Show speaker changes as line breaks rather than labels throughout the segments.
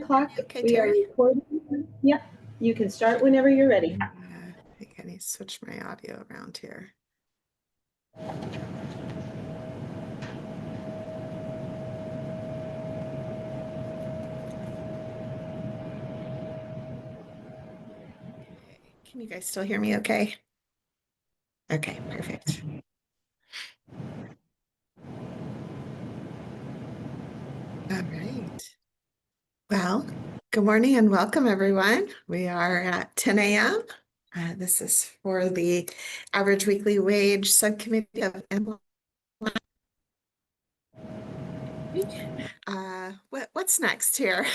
o'clock.
Okay,
We are
Terry.
recording. Yep, you can start whenever you're ready.
I think I need to switch my audio around here. Okay. Can you guys still hear me okay? Okay, perfect. All right. Well, good morning and welcome, everyone. We are at 10 a.m. This is for the average weekly wage subcommittee of MLAC. What's next here?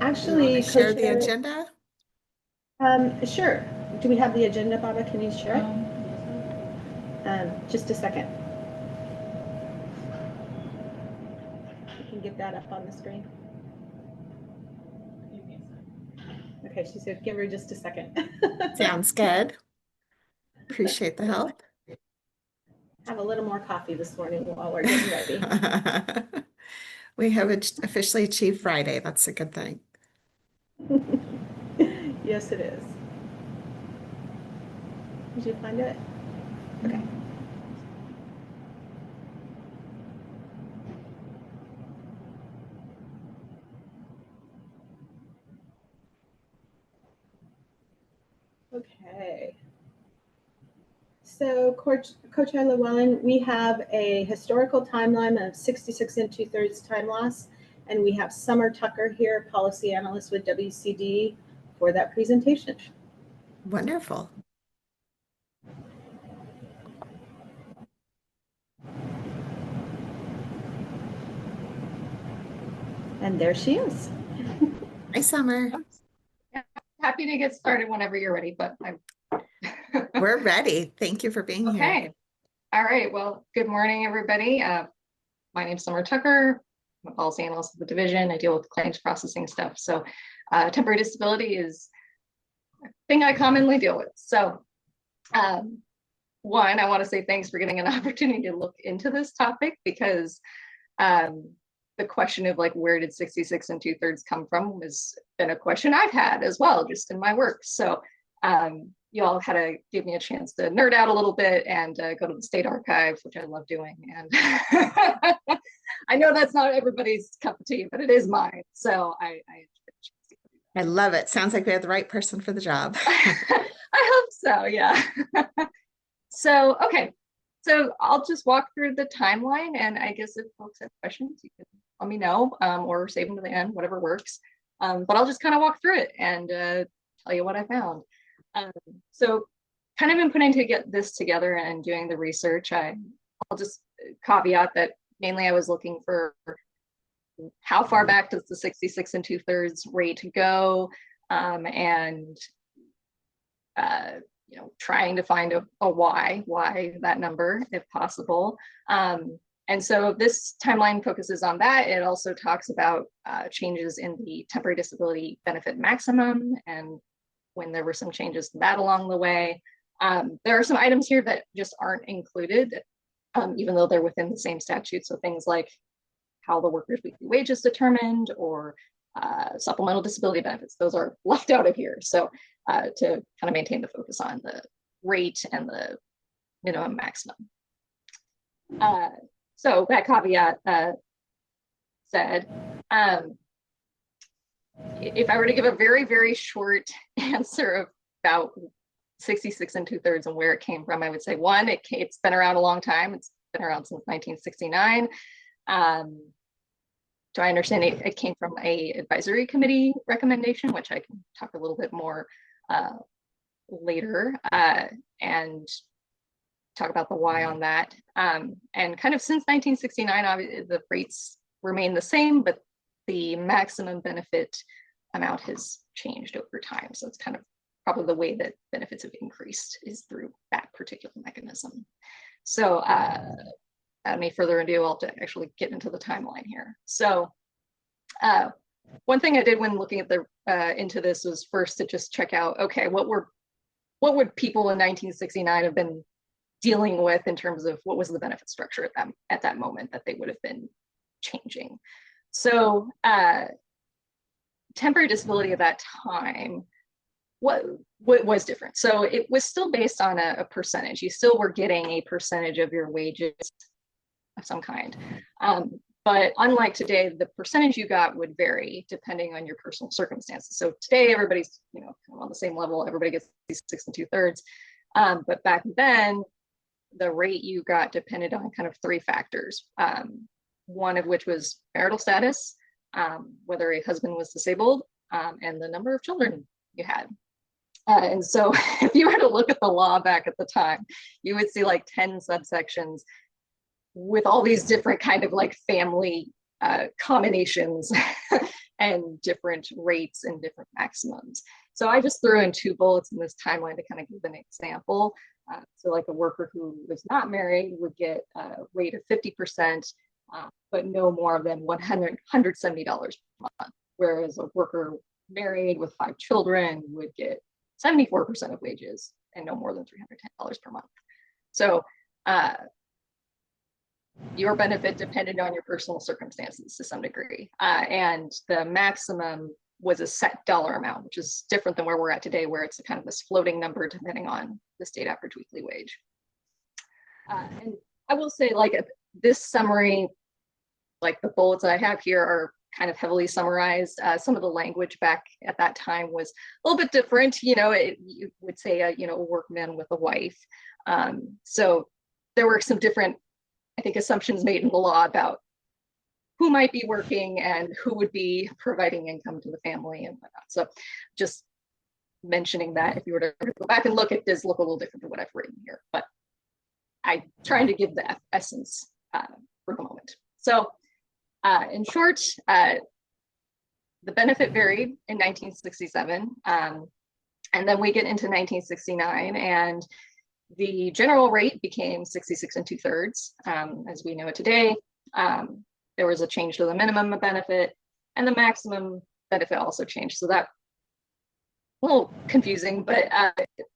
Actually,
share the agenda?
Sure. Do we have the agenda, Baba? Can you share it? Just a second. You can get that up on the screen. Okay, she said, give her just a second.
Sounds good. Appreciate the help.
Have a little more coffee this morning while we're getting ready.
We have officially achieved Friday. That's a good thing.
Yes, it is. Did you find it? Okay. Okay. So, Co-Chair Lewallen, we have a historical timeline of 66 2/3 time loss, and we have Summer Tucker here, policy analyst with WCD, for that presentation.
Wonderful.
And there she is.
Hi, Summer.
Happy to get started whenever you're ready, but
We're ready. Thank you for being here.
Okay. All right. Well, good morning, everybody. My name's Summer Tucker. I'm a policy analyst of the division. I deal with claims processing stuff. So temporary disability is a thing I commonly deal with. So one, I want to say thanks for getting an opportunity to look into this topic, because the question of like, where did 66 2/3 come from has been a question I've had as well, just in my work. So you all had to give me a chance to nerd out a little bit and go to the state archive, which I love doing. And I know that's not everybody's cup of tea, but it is mine. So
I love it. Sounds like we have the right person for the job.
I hope so, yeah. So, okay. So I'll just walk through the timeline, and I guess if folks have questions, you can let me know, or save them to the end, whatever works. But I'll just kind of walk through it and tell you what I found. So kind of been putting to get this together and doing the research. I'll just caveat that mainly I was looking for how far back does the 66 2/3 rate go, and you know, trying to find a why that number, if possible. And so this timeline focuses on that. It also talks about changes in the temporary disability benefit maximum, and when there were some changes to that along the way. There are some items here that just aren't included, even though they're within the same statute. So things like how the worker's weekly wage is determined, or supplemental disability benefits, those are left out of here. So to kind of maintain the focus on the rate and the minimum maximum. So that caveat said, if I were to give a very, very short answer about 66 2/3 and where it came from, I would say, one, it's been around a long time. It's been around since 1969. So I understand it came from a advisory committee recommendation, which I can talk a little bit more later, and talk about the why on that. And kind of since 1969, the rates remain the same, but the maximum benefit amount has changed over time. So it's kind of probably the way that benefits have increased is through that particular mechanism. So without any further ado, I'll actually get into the timeline here. So one thing I did when looking at the into this was first to just check out, okay, what would people in 1969 have been dealing with in terms of what was the benefit structure at that moment that they would have been changing. So temporary disability at that time, what was different? So it was still based on a percentage. You still were getting a percentage of your wages of some kind. But unlike today, the percentage you got would vary depending on your personal circumstances. So today, everybody's kind of on the same level. Everybody gets these 6 2/3. But back then, the rate you got depended on kind of 3 factors. One of which was marital status, whether a husband was disabled, and the number of children you had. And so if you were to look at the law back at the time, you would see like 10 subsections with all these different kind of like family combinations and different rates and different maximums. So I just threw in 2 bullets in this timeline to kind of give an example. So like a worker who was not married would get a rate of 50%, but no more than $170 per month. Whereas a worker married with 5 children would get 74% of wages and no more than $310 per month. So your benefit depended on your personal circumstances to some degree. And the maximum was a set dollar amount, which is different than where we're at today, where it's kind of this floating number depending on the state average weekly wage. And I will say, like, this summary, like the bullets I have here are kind of heavily summarized. Some of the language back at that time was a little bit different. You would say a workman with a wife. So there were some different, I think, assumptions made in the law about who might be working and who would be providing income to the family and whatnot. So just mentioning that, if you were to go back and look, it does look a little different than what I've written here, but I'm trying to give the essence for the moment. So in short, the benefit varied in 1967, and then we get into 1969, and the general rate became 66 2/3, as we know it today. There was a change to the minimum benefit, and the maximum benefit also changed. So that a little confusing, but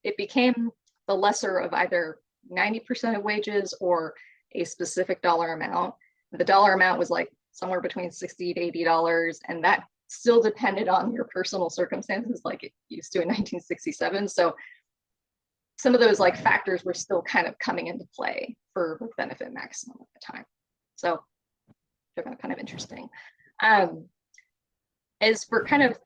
it became the lesser of either 90% of wages or a specific dollar amount. The dollar amount was like somewhere between $60 to $80, and that still depended on your personal circumstances, like it used to in 1967. So some of those like factors were still kind of coming into play for benefit maximum at the time. So they're kind of interesting. As for kind of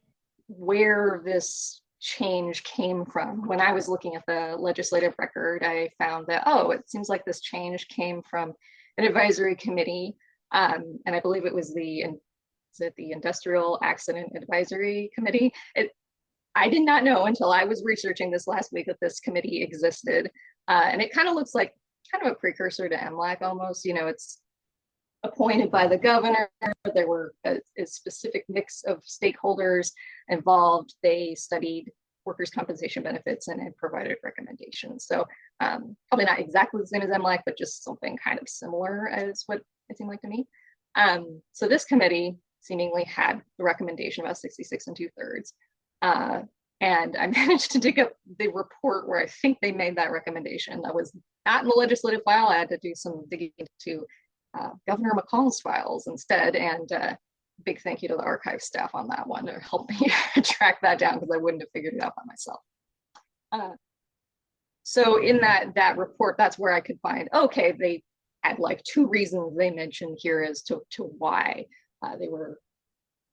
where this change came from, when I was looking at the legislative record, I found that, it seems like this change came from an advisory committee. And I believe it was the Industrial Accident Advisory Committee. I did not know until I was researching this last week that this committee existed. And it kind of looks like kind of a precursor to MLAC almost. It's appointed by the governor. There were a specific mix of stakeholders involved. They studied workers' compensation benefits and provided recommendations. So probably not exactly the same as MLAC, but just something kind of similar as what it seemed like to me. So this committee seemingly had the recommendation about 66 2/3. And I managed to dig up the report where I think they made that recommendation. That was not in the legislative file. I had to do some digging into Governor McCall's files instead. And big thank you to the archive staff on that one to help me track that down, because I wouldn't have figured it out by myself. So in that report, that's where I could find, okay, they had like 2 reasons they mentioned here as to why they were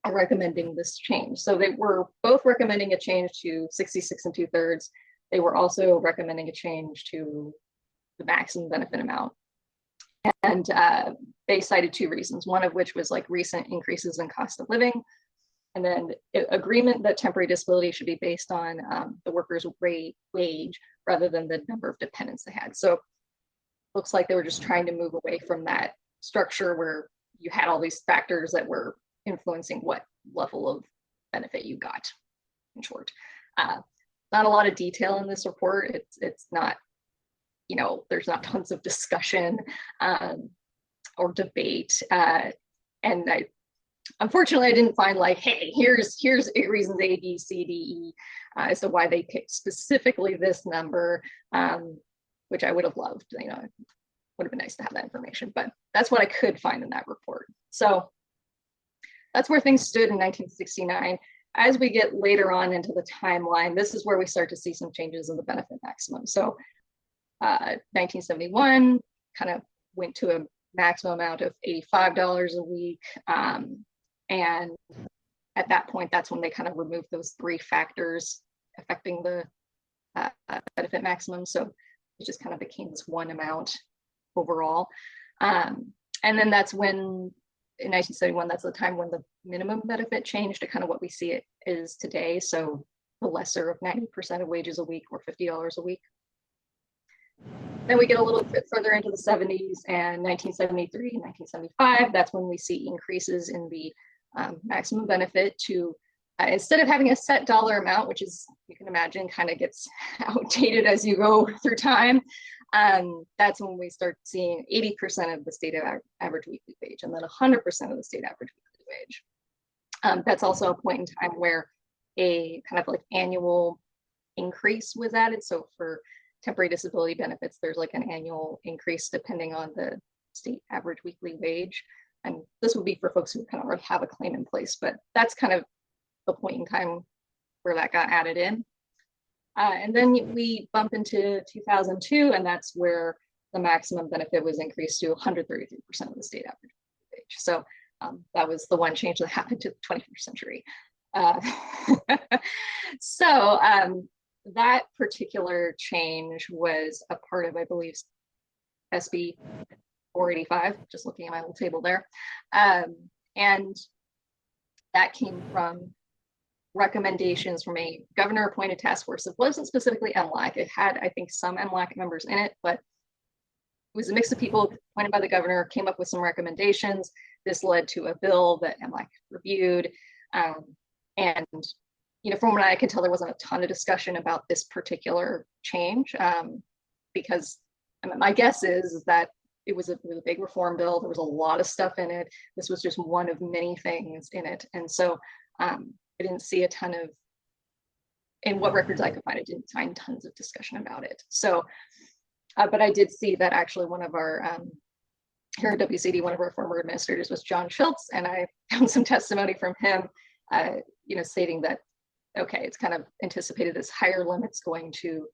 recommending this change. So they were both recommending a change to 66 2/3. They were also recommending a change to the maximum benefit amount. And they cited 2 reasons, one of which was like recent increases in cost of living, and then agreement that temporary disability should be based on the worker's wage rather than the number of dependents they had. So looks like they were just trying to move away from that structure where you had all these factors that were influencing what level of benefit you got, in short. Not a lot of detail in this report. It's not, there's not tons of discussion or debate. And unfortunately, I didn't find like, hey, here's 8 reasons A, B, C, D, E as to why they picked specifically this number, which I would have loved. would have been nice to have that information, but that's what I could find in that report. So that's where things stood in 1969. As we get later on into the timeline, this is where we start to see some changes in the benefit maximum. So 1971 kind of went to a maximum amount of $85 a week. And at that point, that's when they kind of removed those three factors affecting the benefit maximum. So it just kind of became this one amount overall. And then that's when, in 1971, that's the time when the minimum benefit changed to kind of what we see it is today. So the lesser of 90% of wages a week, or $50 a week. Then we get a little bit further into the 70s, and 1973 and 1975, that's when we see increases in the maximum benefit to, instead of having a set dollar amount, which is, you can imagine, kind of gets outdated as you go through time. That's when we start seeing 80% of the state average weekly wage, and then 100% of the state average weekly wage. That's also a point in time where a kind of like annual increase was added. So for temporary disability benefits, there's like an annual increase depending on the state average weekly wage. And this would be for folks who kind of already have a claim in place, but that's kind of the point in time where that got added in. And then we bump into 2002, and that's where the maximum benefit was increased to 133% of the state average wage. So that was the one change that happened to the 21st century. So that particular change was a part of, I believe, SB 485, just looking at my little table there. And that came from recommendations from a governor appointed task force. It wasn't specifically MLAC. It had, I think, some MLAC members in it, but it was a mix of people appointed by the governor, came up with some recommendations. This led to a bill that MLAC reviewed. And, you know, from what I can tell, there wasn't a ton of discussion about this particular change, because my guess is that it was a big reform bill. There was a lot of stuff in it. This was just one of many things in it. And so I didn't see a ton of, in what records I could find, I didn't find tons of discussion about it. So, but I did see that actually one of our, here at WCD, one of our former administrators was John Schultz, and I found some testimony from him, you know, stating that, okay, it's kind of anticipated this higher limit's going to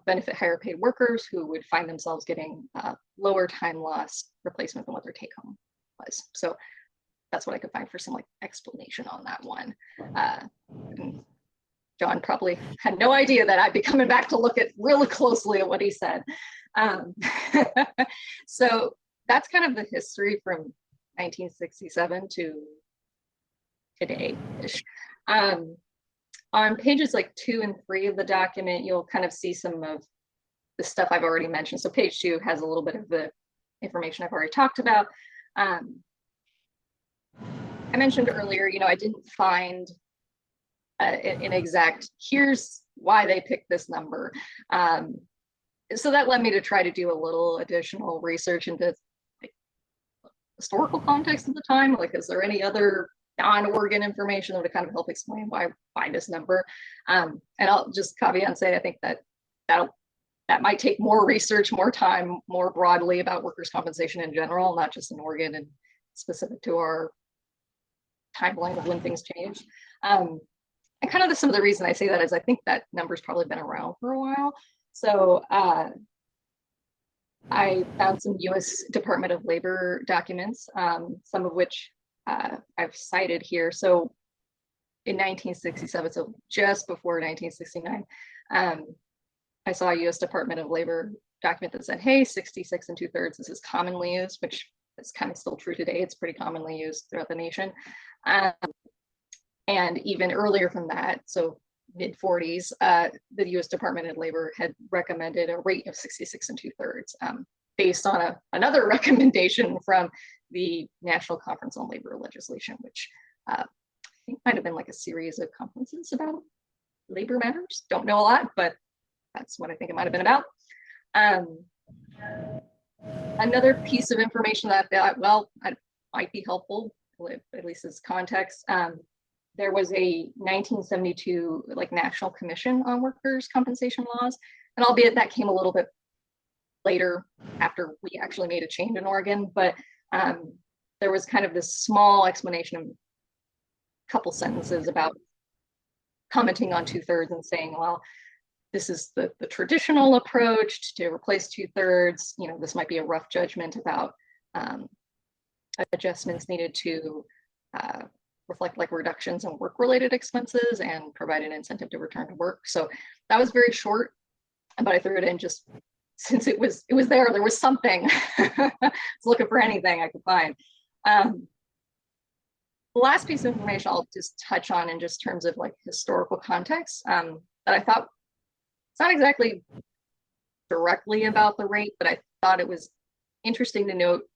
benefit higher paid workers who would find themselves getting lower time loss replacement than what their take home was. So that's what I could find for some like explanation on that one. And John probably had no idea that I'd be coming back to look at really closely at what he said. So that's kind of the history from 1967 to today-ish. On pages like 2 and 3 of the document, you'll kind of see some of the stuff I've already mentioned. So page 2 has a little bit of the information I've already talked about. I mentioned earlier, you know, I didn't find an exact, here's why they picked this number. So that led me to try to do a little additional research into like, historical context of the time. Like, is there any other non-Oregon information that would kind of help explain why this number? And I'll just caveat and say, I think that that might take more research, more time, more broadly about workers' compensation in general, not just in Oregon and specific to our timeline of when things change. And kind of some of the reason I say that is I think that number's probably been around for a while. So I found some US Department of Labor documents, some of which I've cited here. So in 1967, so just before 1969, I saw a US Department of Labor document that said, hey, 66 2/3, this is commonly used, which is kind of still true today. It's pretty commonly used throughout the nation. And even earlier from that, so mid 40s, the US Department of Labor had recommended a rate of 66 2/3 based on another recommendation from the National Conference on Labor Legislation, which I think might have been like a series of conferences about labor matters. Don't know a lot, but that's what I think it might have been about. Another piece of information that I thought, well, might be helpful, at least as context. There was a 1972 like National Commission on Workers' Compensation Laws, and albeit that came a little bit later after we actually made a change in Oregon, but there was kind of this small explanation of a couple sentences about commenting on 2/3 and saying, well, this is the traditional approach to replace 2/3. You know, this might be a rough judgment about adjustments needed to reflect like reductions in work-related expenses and provide an incentive to return to work. So that was very short, but I threw it in just since it was there was something. I was looking for anything I could find. The last piece of information I'll just touch on in just terms of like historical context that I thought it's not exactly directly about the rate, but I thought it was interesting to note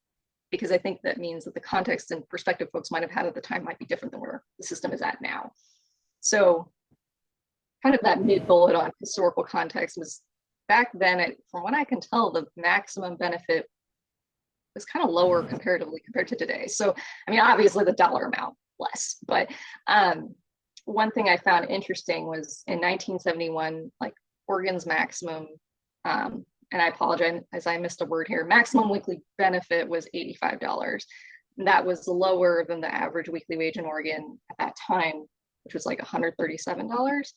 because I think that means that the context and perspective folks might have had at the time might be different than where the system is at now. So kind of that mid bullet on historical context was back then, from what I can tell, the maximum benefit was kind of lower comparatively compared to today. So, I mean, obviously the dollar amount less, but one thing I found interesting was in 1971, like Oregon's maximum, and I apologize as I missed a word here, maximum weekly benefit was $85. And that was lower than the average weekly wage in Oregon at that time, which was like $137.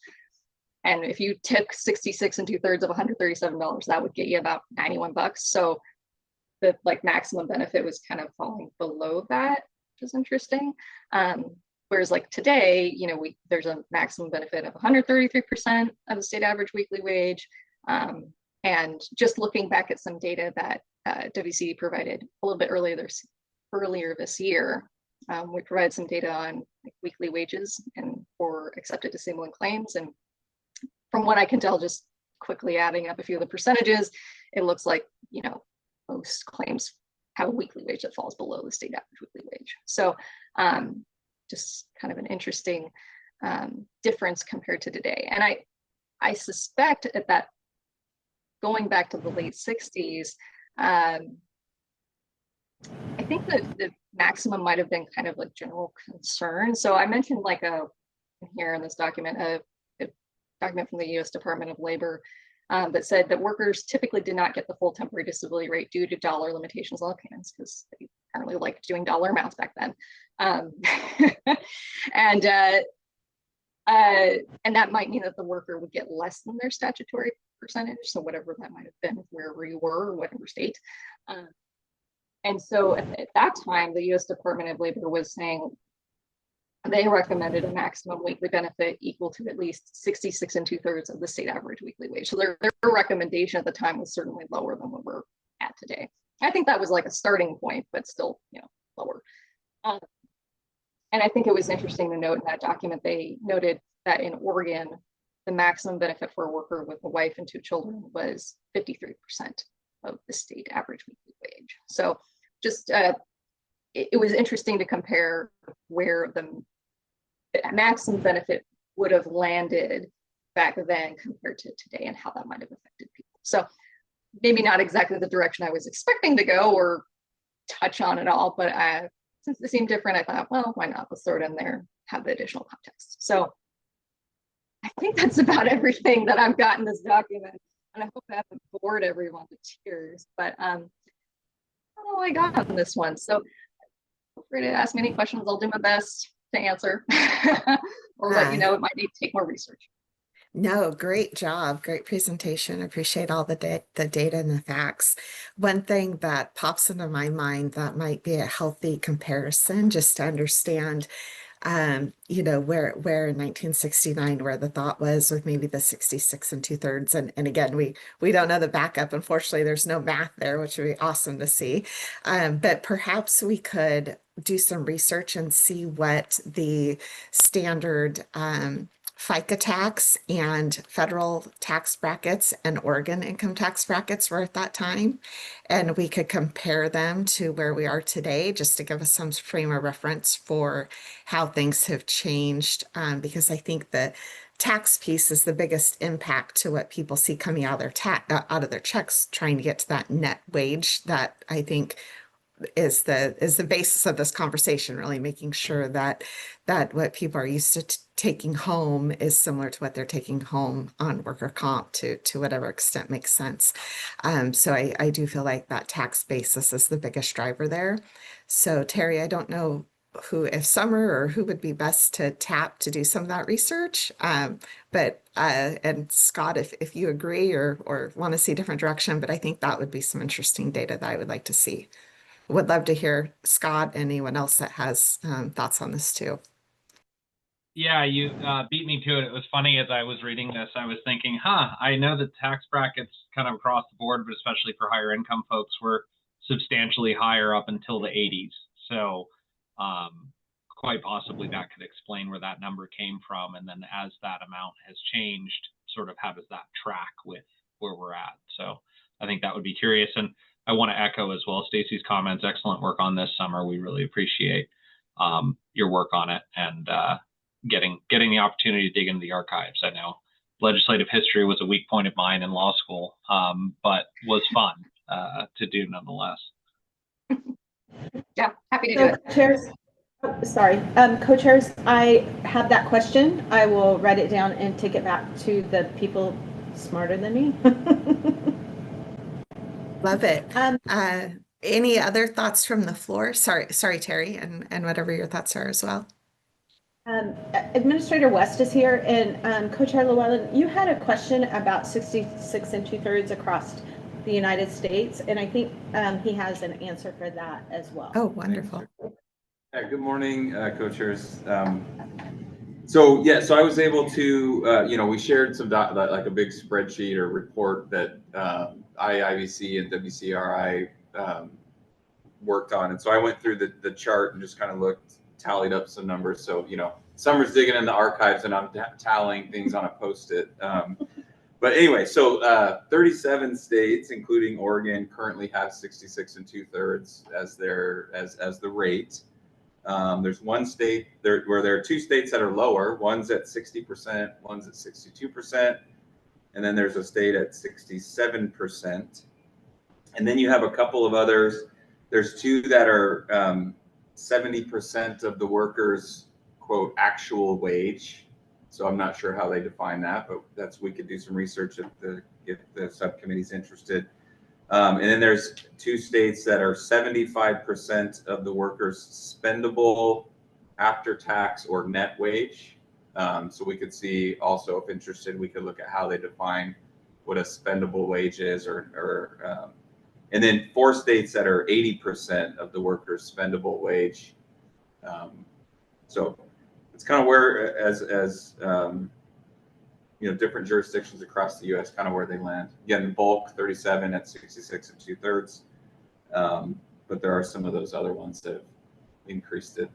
And if you took 66 2/3 of $137, that would get you about 91 bucks. So the like maximum benefit was kind of falling below that, which is interesting. Whereas like today, you know, there's a maximum benefit of 133% of the state average weekly wage. And just looking back at some data that WCD provided a little bit earlier this year, we provided some data on like, weekly wages and for accepted disabling claims. And from what I can tell, just quickly adding up a few of the percentages, it looks like, you know, most claims have a weekly wage that falls below the state average weekly wage. So just kind of an interesting difference compared to today. And I suspect at that, going back to the late 60s, I think that the maximum might have been kind of like general concern. So I mentioned like here in this document, a document from the US Department of Labor that said that workers typically did not get the full temporary disability rate due to dollar limitations on payments because they apparently liked doing dollar amounts back then. And that might mean that the worker would get less than their statutory percentage. So whatever that might have been, wherever you were, whatever state. And so at that time, the US Department of Labor was saying they recommended a maximum weekly benefit equal to at least 66 2/3 of the state average weekly wage. So their recommendation at the time was certainly lower than what we're at today. I think that was like a starting point, but still, you know, lower. And I think it was interesting to note in that document, they noted that in Oregon, the maximum benefit for a worker with a wife and 2 children was 53% of the state average weekly wage. So just it was interesting to compare where the maximum benefit would have landed back then compared to today and how that might have affected people. So maybe not exactly the direction I was expecting to go or touch on at all, but since they seemed different, I thought, well, why not? Let's throw it in there, have the additional context. So I think that's about everything that I've got in this document. And I hope I haven't bored everyone to tears, but that's all I got on this one. So feel free to ask me any questions. I'll do my best to answer or let you know it might need to take more research.
No, great job. Great presentation. I appreciate all the data and the facts. One thing that pops into my mind that might be a healthy comparison, just to understand, you know, where in 1969, where the thought was with maybe the 66 2/3. And again, we don't know the backup. Unfortunately, there's no math there, which would be awesome to see. But perhaps we could do some research and see what the standard FICA tax and federal tax brackets and Oregon income tax brackets were at that time. And we could compare them to where we are today, just to give us some frame of reference for how things have changed. Because I think the tax piece is the biggest impact to what people see coming out of their checks, trying to get to that net wage that I think is the basis of this conversation, really making sure that what people are used to taking home is similar to what they're taking home on worker comp to whatever extent makes sense. So I do feel like that tax basis is the biggest driver there. So Terry, I don't know if Summer or who would be best to tap to do some of that research. But and Scott, if you agree or want to see a different direction, but I think that would be some interesting data that I would like to see. Would love to hear Scott, anyone else that has thoughts on this too.
Yeah, you beat me to it. It was funny as I was reading this, I was thinking, I know the tax brackets kind of across the board, but especially for higher income folks were substantially higher up until the 80s. So quite possibly that could explain where that number came from. And then as that amount has changed, sort of how does that track with where we're at? So I think that would be curious. And I want to echo as well Stacy's comments. Excellent work on this, Summer. We really appreciate your work on it and getting the opportunity to dig into the archives. I know legislative history was a weak point of mine in law school, but was fun to do nonetheless.
Yeah, happy to do it.
Co-chairs, co-chairs, I have that question. I will write it down and take it back to the people smarter than me.
Love it. Any other thoughts from the floor? Sorry, Terry, and whatever your thoughts are as well.
Administrator West is here, and Co-Chair Lewallen, you had a question about 66 2/3 across the United States, and I think he has an answer for that as well.
Oh, wonderful.
Yeah, good morning, co-chairs. So I was able to, we shared some like a big spreadsheet or report that IIVC and WCRI worked on, and so I went through the chart and just kind of tallied up some numbers. So Summer's digging in the archives and I'm tallying things on a Post-it. But anyway, so 37 states, including Oregon, currently have 66 2/3 as the rate. There's one state where there are two states that are lower. One's at 60%, one's at 62%, and then there's a state at 67%. And then you have a couple of others. There's two that are 70% of the workers, quote, actual wage. So I'm not sure how they define that, but we could do some research if the subcommittee's interested. And then there's two states that are 75% of the workers spendable after tax or net wage. So we could see also, if interested, we could look at how they define what a spendable wage is, and then four states that are 80% of the workers spendable wage. So it's kind of where, as different jurisdictions across the U.S., kind of where they land. Again, the bulk 37 at 66 2/3, but there are some of those other ones that have increased it.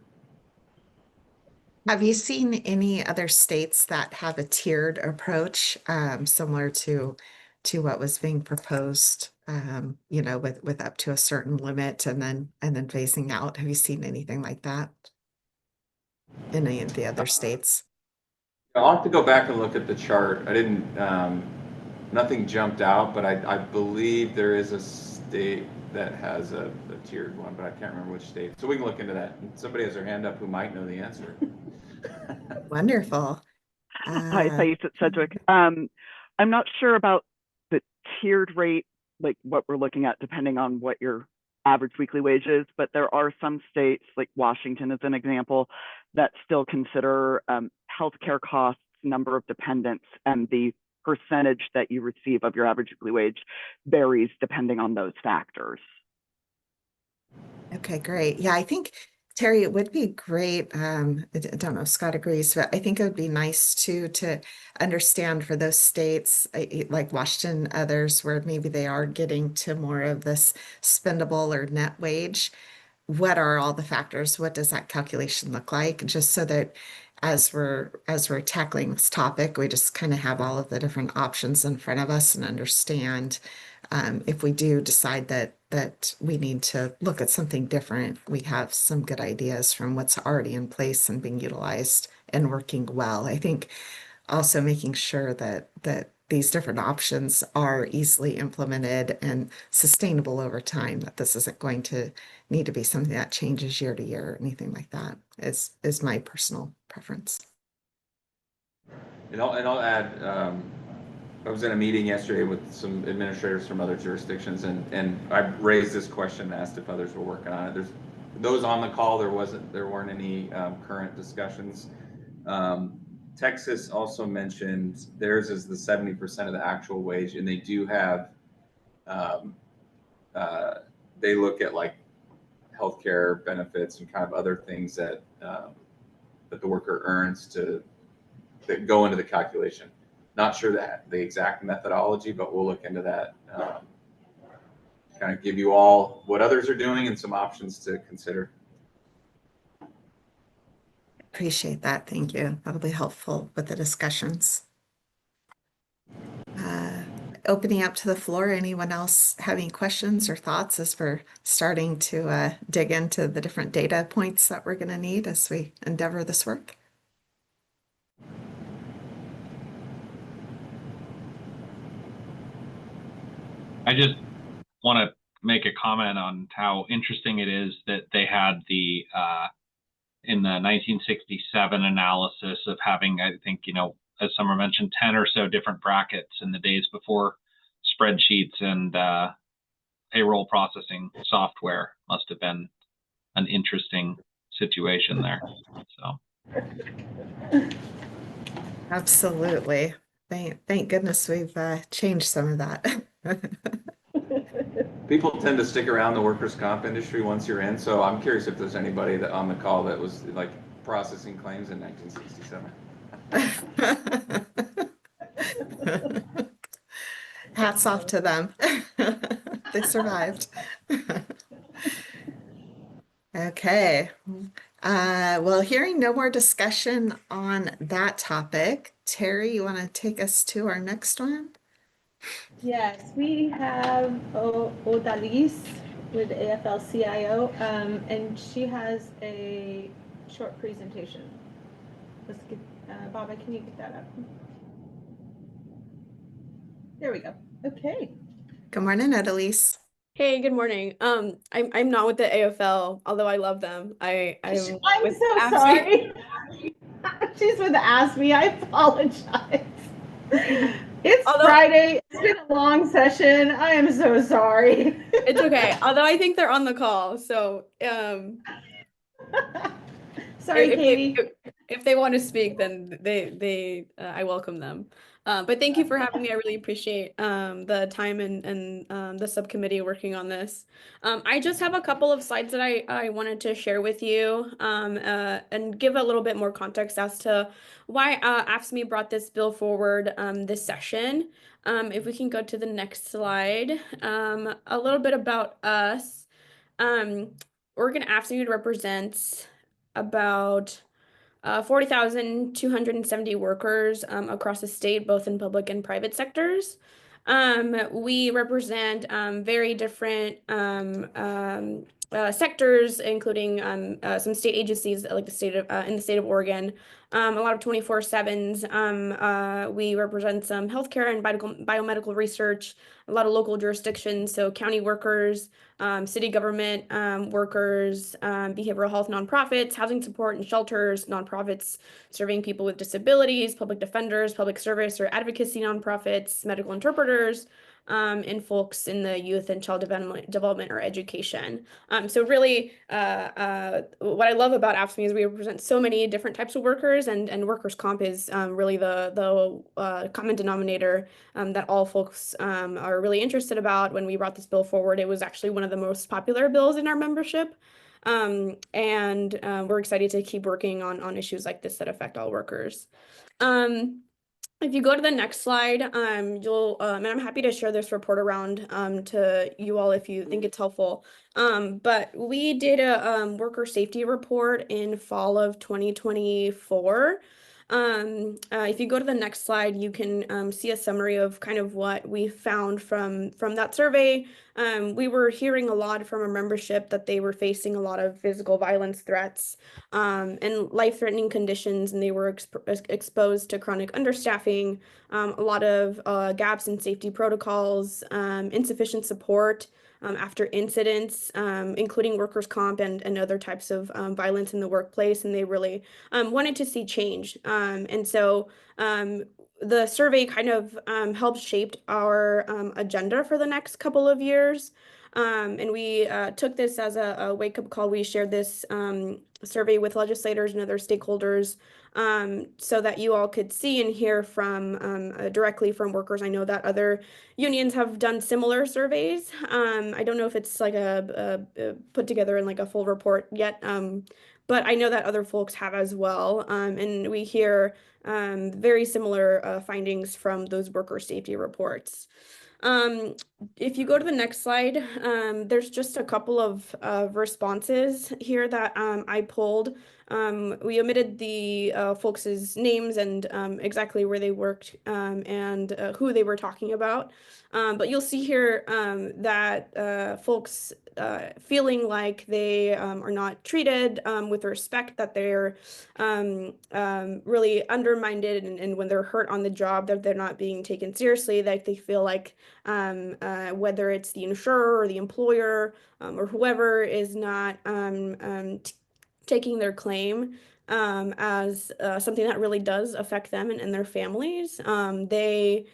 Have you seen any other states that have a tiered approach, similar to what was being proposed, with up to a certain limit and then phasing out? Have you seen anything like that in any of the other states?
I'll have to go back and look at the chart. I didn't, nothing jumped out, but I believe there is a state that has a tiered one, but I can't remember which state. So we can look into that. Somebody has their hand up who might know the answer.
Wonderful.
Hi, Thais at Sedgwick. I'm not sure about the tiered rate, like what we're looking at, depending on what your average weekly wage is, but there are some states, like Washington as an example, that still consider healthcare costs, number of dependents, and the percentage that you receive of your average weekly wage varies depending on those factors.
Okay, great. Yeah, I think, Terry, it would be great. I don't know if Scott agrees, but I think it would be nice to understand for those states like Washington, others where maybe they are getting to more of this spendable or net wage. What are all the factors? What does that calculation look like? Just so that as we're tackling this topic, we just kind of have all of the different options in front of us and understand if we do decide that we need to look at something different, we have some good ideas from what's already in place and being utilized and working well. I think also making sure that these different options are easily implemented and sustainable over time, that this isn't going to need to be something that changes year to year or anything like that, is my personal preference.
And I'll add, I was in a meeting yesterday with some administrators from other jurisdictions, and I raised this question, asked if others were working on it. There's those on the call, there weren't any current discussions. Texas also mentioned theirs is the 70% of the actual wage, and they do have, they look at like healthcare benefits and kind of other things that that the worker earns that go into the calculation. Not sure that the exact methodology, but we'll look into that. Kind of give you all what others are doing and some options to consider.
Appreciate that. Thank you. That'll be helpful with the discussions. Opening up to the floor, anyone else have any questions or thoughts as we're starting to dig into the different data points that we're going to need as we endeavor this work?
I just want to make a comment on how interesting it is that they had the in the 1967 analysis of having, I think, as Summer mentioned, 10 or so different brackets in the days before spreadsheets and payroll processing software. Must have been an interesting situation there. So
Absolutely. Thank goodness we've changed some of that.
People tend to stick around the workers' comp industry once you're in, so I'm curious if there's anybody that on the call that was like processing claims in 1967.
Hats off to them. They survived. Okay. Well, hearing no more discussion on that topic, Terry, you want to take us to our next one?
Yes, we have Odalis with AFL-CIO, and she has a short presentation. Let's get, Baba, can you get that up? There we go. Okay.
Good morning, Odalis.
Hey, good morning. I'm not with the AFL, although I love them. I'm
so
with
sorry. She's with ASME. I apologize. It's Friday. It's been a long session. I am so sorry.
It's okay. Although I think they're on the call, so
sorry, Katie.
If they want to speak, then they I welcome them. But thank you for having me. I really appreciate the time and the subcommittee working on this. I just have a couple of slides that I wanted to share with you and give a little bit more context as to why AFSCME brought this bill forward this session. If we can go to the next slide, a little bit about us. Oregon AFSCME represents about 40,270 workers across the state, both in public and private sectors. We represent very different sectors, including some state agencies like the state of in the state of Oregon. A lot of 24/7s. We represent some healthcare and biomedical research, a lot of local jurisdictions, so county workers, city government workers, behavioral health nonprofits, housing support and shelters, nonprofits serving people with disabilities, public defenders, public service or advocacy nonprofits, medical interpreters, and folks in the youth and child development or education. So really, what I love about AFSCME is we represent so many different types of workers, and workers' comp is really the common denominator that all folks are really interested about. When we brought this bill forward, it was actually one of the most popular bills in our membership. And we're excited to keep working on issues like this that affect all workers. If you go to the next slide, you'll and I'm happy to share this report around to you all if you think it's helpful. But we did a worker safety report in fall of 2024. If you go to the next slide, you can see a summary of kind of what we found from that survey. We were hearing a lot from our membership that they were facing a lot of physical violence threats and life-threatening conditions, and they were exposed to chronic understaffing, a lot of gaps in safety protocols, insufficient support after incidents, including workers' comp and other types of violence in the workplace, and they really wanted to see change. And so the survey kind of helped shape our agenda for the next couple of years. And we took this as a wake-up call. We shared this survey with legislators and other stakeholders so that you all could see and hear from directly from workers. I know that other unions have done similar surveys. I don't know if it's like a put together in like a full report yet, but I know that other folks have as well. And we hear very similar findings from those worker safety reports. If you go to the next slide, there's just a couple of responses here that I pulled. We omitted the folks' names and exactly where they worked and who they were talking about. But you'll see here that folks feeling like they are not treated with respect, that they're really undermined, and when they're hurt on the job, that they're not being taken seriously, that they feel like whether it's the insurer or the employer or whoever is not taking their claim as something that really does affect them and their families. They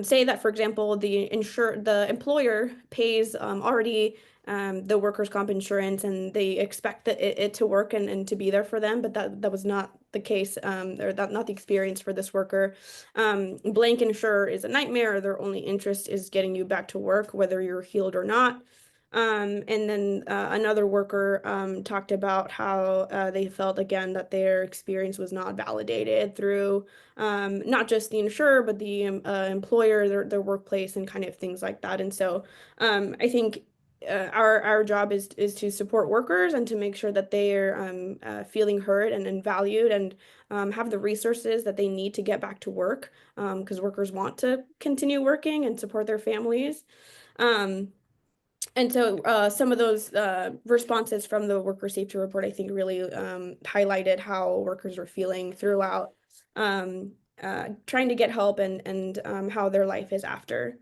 say that, for example, the employer pays already the workers' comp insurance, and they expect that it to work and to be there for them, but that was not the case, or not the experience for this worker. Blank insurer is a nightmare. Their only interest is getting you back to work, whether you're healed or not. And then another worker talked about how they felt, again, that their experience was not validated through not just the insurer, but the employer, their workplace, and kind of things like that. And so I think our job is to support workers and to make sure that they are feeling heard and valued, and have the resources that they need to get back to work, because workers want to continue working and support their families. And so some of those responses from the worker safety report, I think, really highlighted how workers were feeling throughout trying to get help and how their life is after.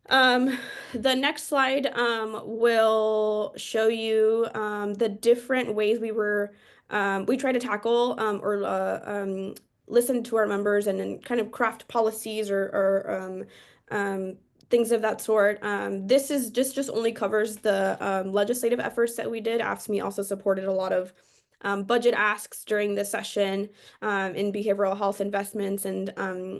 The next slide will show you the different ways we try to tackle or listen to our members and kind of craft policies or things of that sort. This is just only covers the legislative efforts that we did. AFSCME also supported a lot of budget asks during the session in behavioral health investments, and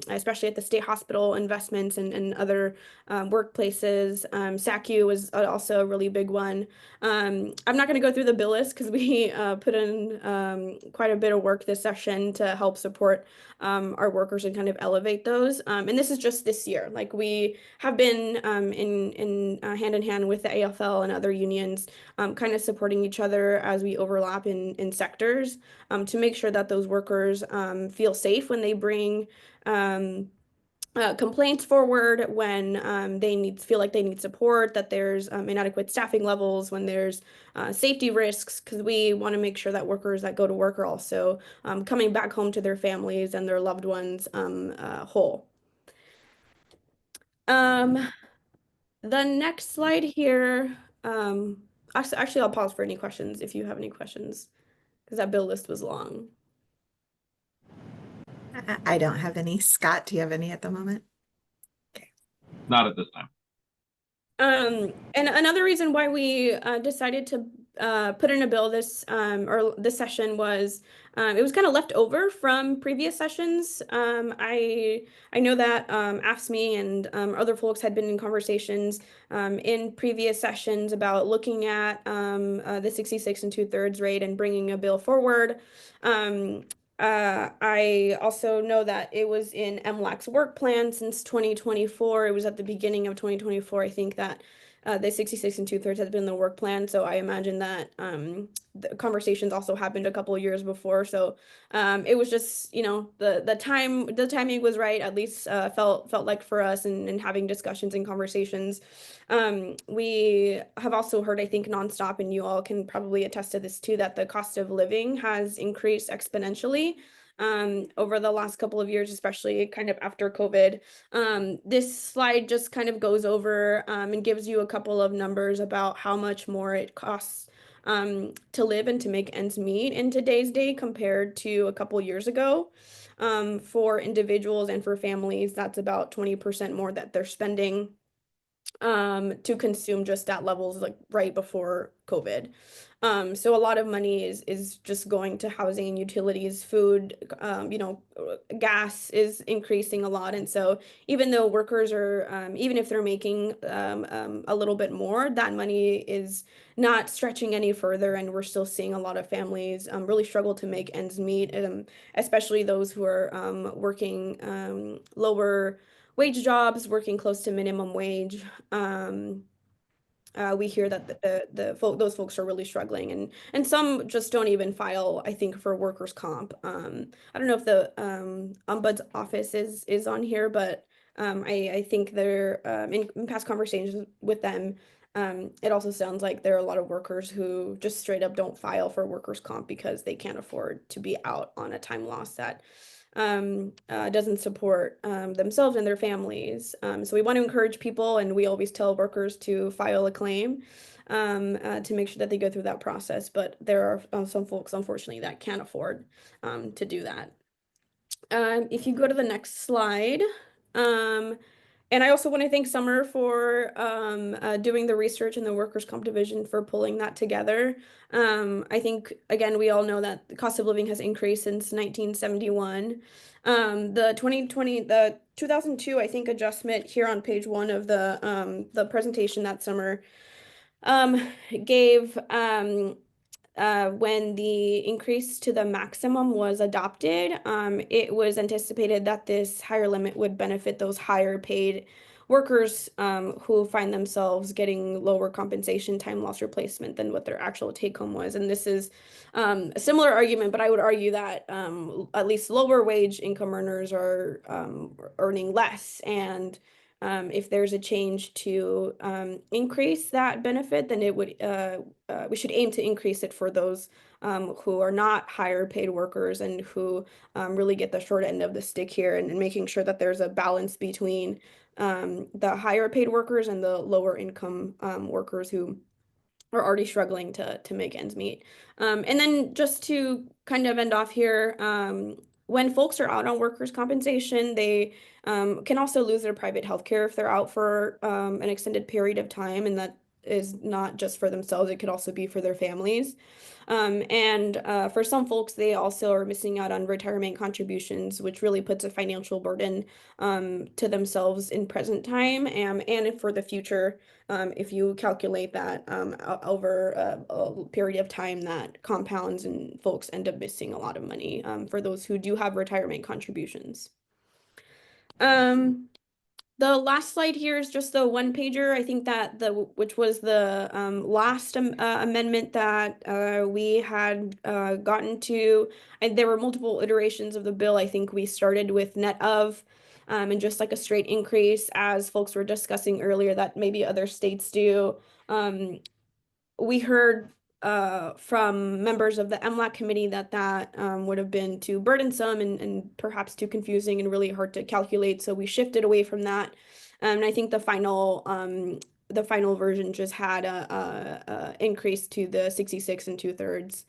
especially at the state hospital investments and other workplaces. SACU was also a really big one. I'm not going to go through the bill list because we put in quite a bit of work this session to help support our workers and kind of elevate those. And this is just this year. Like, we have been in hand in hand with the AFL and other unions, kind of supporting each other as we overlap in sectors, to make sure that those workers feel safe when they bring complaints forward, when they feel like they need support, that there's inadequate staffing levels, when there's safety risks, because we want to make sure that workers that go to work are also coming back home to their families and their loved ones whole. The next slide here, actually I'll pause for any questions if you have any questions, because that bill list was long.
I don't have any. Scott, do you have any at the moment?
Not at this time.
And another reason why we decided to put in a bill this session was it was kind of left over from previous sessions. I know that AFSCME and other folks had been in conversations in previous sessions about looking at the 66 2/3 rate and bringing a bill forward. I also know that it was in MLAC's work plan since 2024. It was at the beginning of 2024, I think, that the 66 and 2/3 has been the work plan. So I imagine that the conversations also happened a couple of years before. So it was just, the timing was right, at least felt like for us, and having discussions and conversations. We have also heard, I think, nonstop, and you all can probably attest to this too, that the cost of living has increased exponentially over the last couple of years, especially kind of after COVID. This slide just kind of goes over and gives you a couple of numbers about how much more it costs to live and to make ends meet in today's day compared to a couple years ago. For individuals and for families, that's about 20% more that they're spending to consume just at levels like right before COVID. So a lot of money is just going to housing and utilities, food, gas is increasing a lot. And so even though workers are, even if they're making a little bit more, that money is not stretching any further. And we're still seeing a lot of families really struggle to make ends meet, especially those who are working lower wage jobs, working close to minimum wage. We hear that those folks are really struggling, and some just don't even file, I think, for workers' comp. I don't know if the Ombud's office is on here, but I think they're in past conversations with them. It also sounds like there are a lot of workers who just straight up don't file for workers' comp because they can't afford to be out on a time loss that doesn't support themselves and their families. So we want to encourage people, and we always tell workers to file a claim to make sure that they go through that process. But there are some folks, unfortunately, that can't afford to do that. If you go to the next slide, and I also want to thank Summer for doing the research in the workers' comp division for pulling that together. I think, again, we all know that the cost of living has increased since 1971. The 2002, I think, adjustment here on page 1 of the presentation that Summer gave when the increase to the maximum was adopted, it was anticipated that this higher limit would benefit those higher paid workers who find themselves getting lower compensation time loss replacement than what their actual take home was. And this is a similar argument, but I would argue that at least lower wage income earners are earning less. And if there's a change to increase that benefit, then it would we should aim to increase it for those who are not higher paid workers and who really get the short end of the stick here, and making sure that there's a balance between the higher paid workers and the lower income workers who are already struggling to make ends meet. And then just to kind of end off here, when folks are out on workers' compensation, they can also lose their private health care if they're out for an extended period of time, and that is not just for themselves, it could also be for their families. And for some folks, they also are missing out on retirement contributions, which really puts a financial burden to themselves in present time and for the future. If you calculate that over a period of time, that compounds and folks end up missing a lot of money for those who do have retirement contributions. The last slide here is just the one pager. I think that which was the last amendment that we had gotten to, and there were multiple iterations of the bill. I think we started with net of and just like a straight increase, as folks were discussing earlier, that maybe other states do. We heard from members of the MLAC committee that would have been too burdensome and perhaps too confusing and really hard to calculate. So we shifted away from that. And I think the final version just had a increase to the 66 and 2/3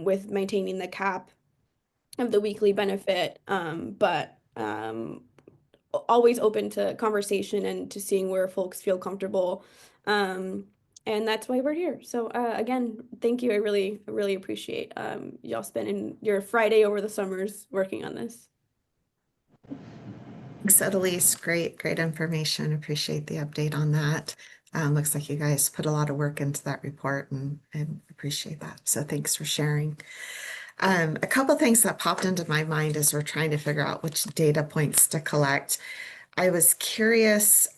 with maintaining the cap of the weekly benefit, but always open to conversation and to seeing where folks feel comfortable. And that's why we're here. So again, thank you. I really appreciate y'all spending your Friday over the summers working on this.
Thanks, Elise. Great information. Appreciate the update on that. Looks like you guys put a lot of work into that report and appreciate that. So thanks for sharing. A couple things that popped into my mind as we're trying to figure out which data points to collect. I was curious,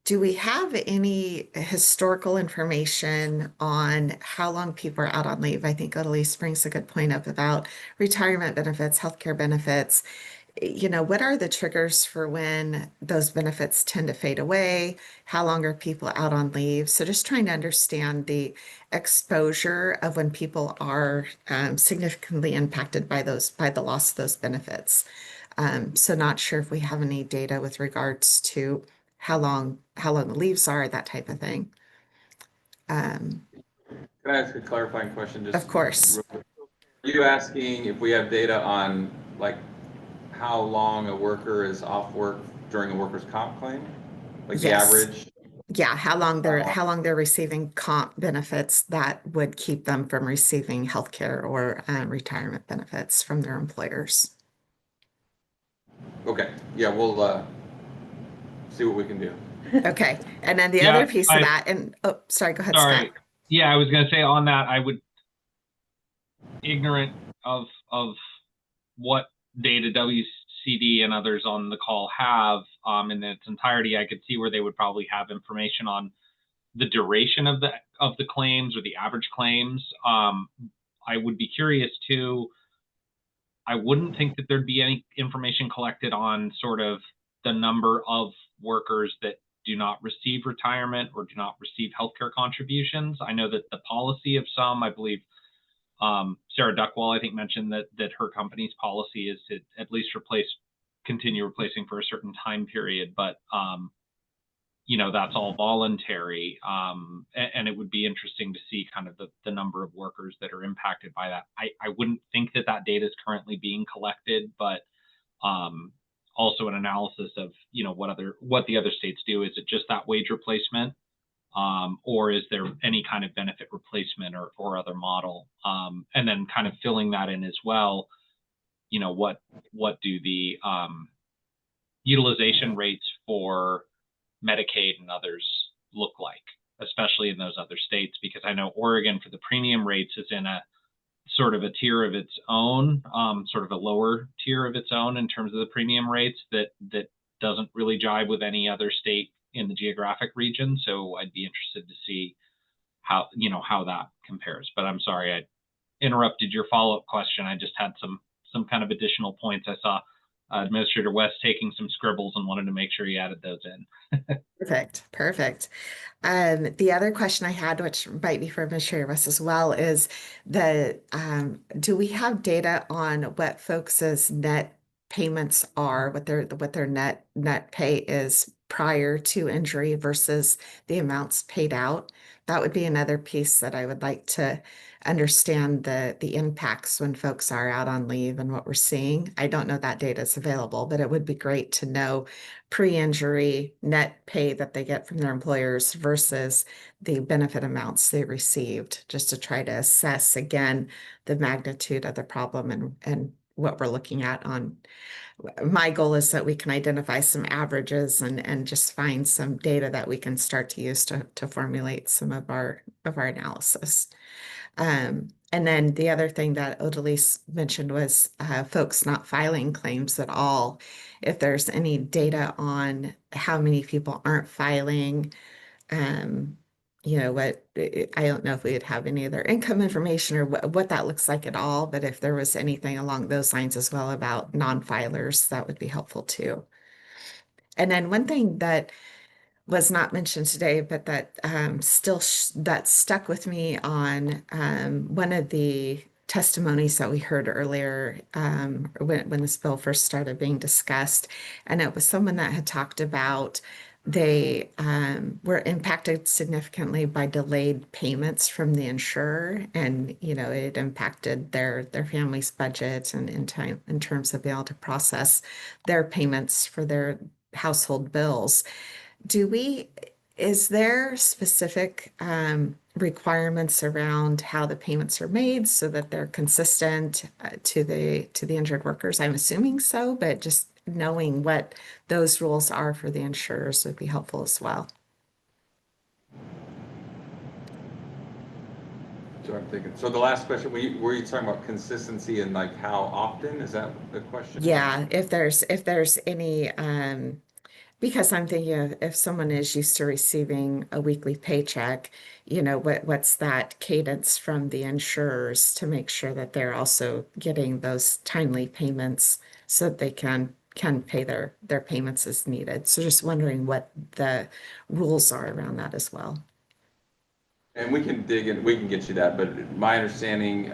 Do we have any historical information on how long people are out on leave? I think Elise brings a good point up about retirement benefits, healthcare benefits. What are the triggers for when those benefits tend to fade away? How long are people out on leave? So just trying to understand the exposure of when people are significantly impacted by the loss of those benefits. So not sure if we have any data with regards to how long the leaves are, that type of thing.
Can I ask a clarifying question? Just
Of course.
real quick? Are you asking if we have data on like how long a worker is off work during a workers' comp claim? Like the
Yes.
average?
Yeah, how long they're receiving comp benefits that would keep them from receiving healthcare or retirement benefits from their employers.
Okay, yeah, we'll see what we can do.
Okay, and then the
Yeah,
other piece of that, and oh, sorry, go ahead,
Sorry.
Scott.
Yeah, I was going to say on that, I would, ignorant of what data WCD and others on the call have in its entirety, I could see where they would probably have information on the duration of the claims or the average claims. I would be curious too. I wouldn't think that there'd be any information collected on sort of the number of workers that do not receive retirement or do not receive healthcare contributions. I know that the policy of some, I believe, Sarah Duckwall, I think, mentioned that her company's policy is to at least continue replacing for a certain time period, but that's all voluntary. And it would be interesting to see kind of the number of workers that are impacted by that. I wouldn't think that data is currently being collected, but also an analysis of what the other states do. Is it just that wage replacement? Or is there any kind of benefit replacement or other model? And then kind of filling that in as well, what do the utilization rates for Medicaid and others look like, especially in those other states? Because I know Oregon for the premium rates is in a sort of a tier of its own, sort of a lower tier of its own in terms of the premium rates that doesn't really jive with any other state in the geographic region. So I'd be interested to see how that compares. But I'm sorry, I interrupted your follow-up question. I just had some kind of additional points. I saw Administrator West taking some scribbles and wanted to make sure he added those in.
Perfect. The other question I had, which might be for Administrator West as well, is do we have data on what folks' net payments are, what their net pay is prior to injury versus the amounts paid out? That would be another piece that I would like to understand the impacts when folks are out on leave and what we're seeing. I don't know that data is available, but it would be great to know pre-injury net pay that they get from their employers versus the benefit amounts they received, just to try to assess again the magnitude of the problem and what we're looking at on. My goal is that we can identify some averages and just find some data that we can start to use to formulate some of our analysis. And then the other thing that Odalise mentioned was folks not filing claims at all. If there's any data on how many people aren't filing, I don't know if we would have any of their income information or what that looks like at all, but if there was anything along those lines as well about non-filers, that would be helpful too. And then one thing that was not mentioned today, but that that stuck with me on one of the testimonies that we heard earlier when this bill first started being discussed. And it was someone that had talked about they were impacted significantly by delayed payments from the insurer, and it impacted their family's budget and in terms of being able to process their payments for their household bills. Is there specific requirements around how the payments are made so that they're consistent to the injured workers? I'm assuming so, but just knowing what those rules are for the insurers would be helpful as well.
So I'm thinking, so the last question, were you talking about consistency and like how often? Is that the question?
Yeah, if there's any Because I'm thinking if someone is used to receiving a weekly paycheck, what's that cadence from the insurers to make sure that they're also getting those timely payments so that they can pay their payments as needed. So just wondering what the rules are around that as well.
And we can dig in, we can get you that, but my understanding,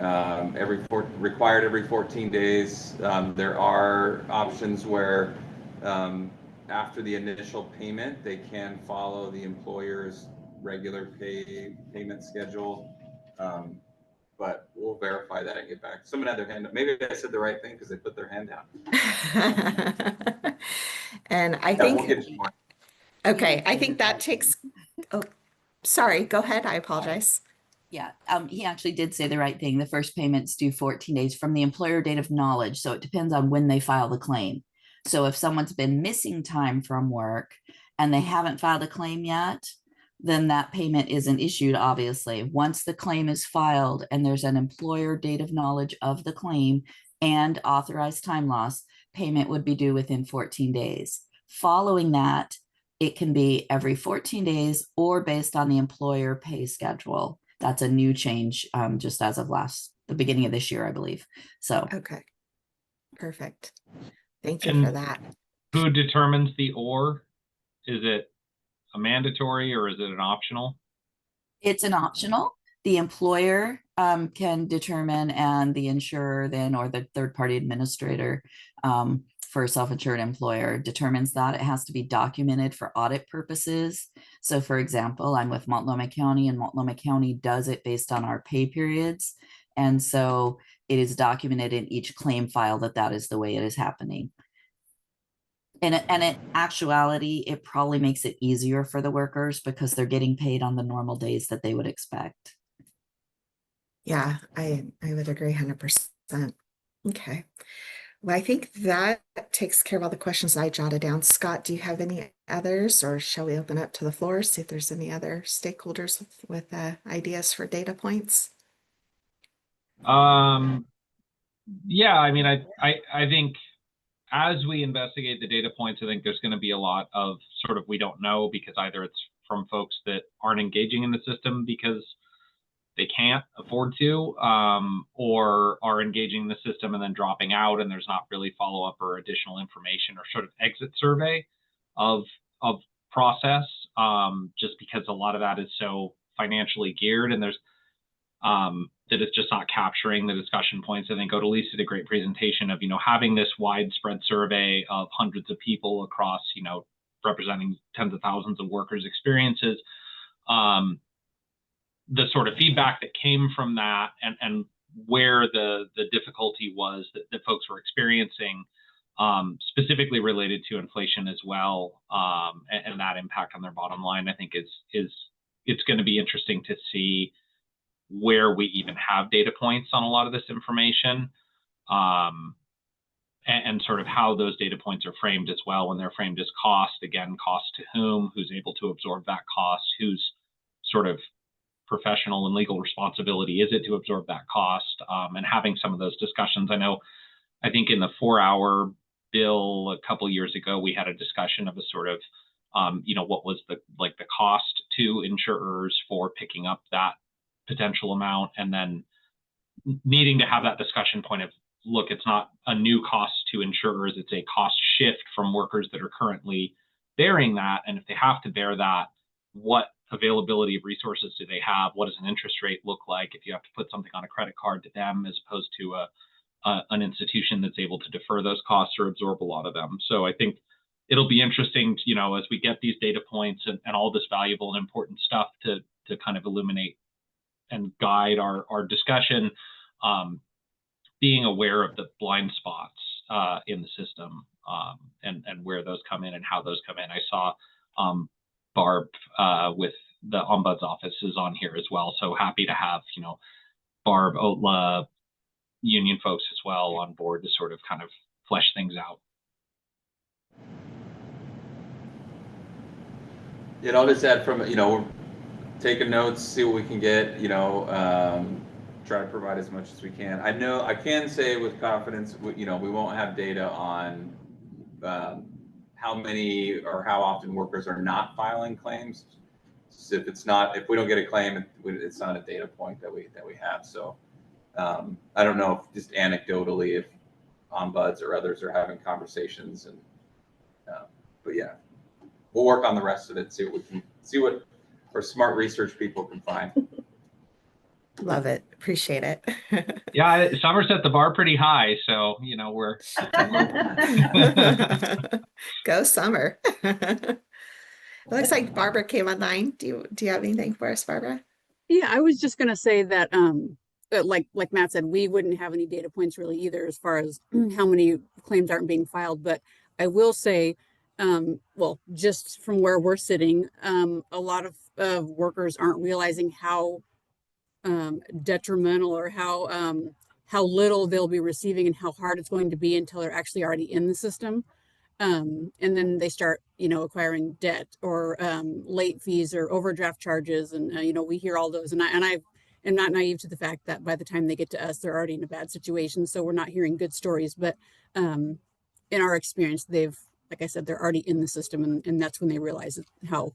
required every 14 days. There are options where after the initial payment, they can follow the employer's regular payment schedule. But we'll verify that and get back. Someone had their hand up. Maybe I said the right thing because they put their hand down.
And I
Yeah,
think,
we'll get you more.
okay, I think that takes, oh, sorry, go ahead. I apologize.
Yeah, he actually did say the right thing. The first payment's due 14 days from the employer date of knowledge. So it depends on when they file the claim. So if someone's been missing time from work and they haven't filed a claim yet, then that payment isn't issued, obviously. Once the claim is filed and there's an employer date of knowledge of the claim and authorized time loss, payment would be due within 14 days. Following that, it can be every 14 days or based on the employer pay schedule. That's a new change just as of the beginning of this year, I believe. So.
Okay, perfect. Thank you for that.
Who determines the or? Is it a mandatory or is it an optional?
It's an optional. The employer can determine, and the insurer then, or the third-party administrator for a self-insured employer determines that it has to be documented for audit purposes. So for example, I'm with Multnomah County, and Multnomah County does it based on our pay periods. And so it is documented in each claim file that is the way it is happening. And in actuality, it probably makes it easier for the workers because they're getting paid on the normal days that they would expect.
Yeah, I would agree 100%. Okay. Well, I think that takes care of all the questions I jotted down. Scott, do you have any others, or shall we open up to the floor, see if there's any other stakeholders with ideas for data points?
Yeah, I mean, I think as we investigate the data points, I think there's going to be a lot of sort of we don't know, because either it's from folks that aren't engaging in the system because they can't afford to, or are engaging in the system and then dropping out, and there's not really follow-up or additional information or sort of exit survey of process, just because a lot of that is so financially geared, and there's that it's just not capturing the discussion points. I think Odalise did a great presentation of, having this widespread survey of hundreds of people across, representing tens of thousands of workers' experiences. The sort of feedback that came from that, and where the difficulty was that folks were experiencing, specifically related to inflation as well, and that impact on their bottom line, I think it's going to be interesting to see where we even have data points on a lot of this information, and sort of how those data points are framed as well. When they're framed as cost, again, cost to whom, who's able to absorb that cost, whose sort of professional and legal responsibility is it to absorb that cost, and having some of those discussions. I think in the 4-hour bill a couple years ago, we had a discussion of a sort of, what was the cost to insurers for picking up that potential amount, and then needing to have that discussion point of, look, it's not a new cost to insurers, it's a cost shift from workers that are currently bearing that. And if they have to bear that, what availability of resources do they have? What does an interest rate look like if you have to put something on a credit card to them as opposed to an institution that's able to defer those costs or absorb a lot of them? So I think it'll be interesting, as we get these data points and all this valuable and important stuff to kind of illuminate and guide our discussion, being aware of the blind spots in the system, and where those come in and how those come in. I saw Barb with the Ombuds office is on here as well. So happy to have, Barb, Otla, union folks as well on board to sort of kind of flesh things out.
Yeah, I'll just add from, we're taking notes, see what we can get, try to provide as much as we can. I can say with confidence, we won't have data on how many or how often workers are not filing claims. So if we don't get a claim, it's not a data point that we have. So I don't know if just anecdotally if ombuds or others are having conversations, and but yeah, we'll work on the rest of it. See what our smart research people can find.
Love it. Appreciate it.
Yeah, Summer set the bar pretty high, so we're
Go Summer. It looks like Barbara came online. Do you have anything for us, Barbara?
Yeah, I was just going to say that, like Matt said, we wouldn't have any data points really either as far as how many claims aren't being filed. But I will say, well, just from where we're sitting, a lot of workers aren't realizing how detrimental or how little they'll be receiving and how hard it's going to be until they're actually already in the system. And then they start, acquiring debt or late fees or overdraft charges. And, we hear all those. And I am not naive to the fact that by the time they get to us, they're already in a bad situation. So we're not hearing good stories. But in our experience, like I said, they're already in the system. And that's when they realize how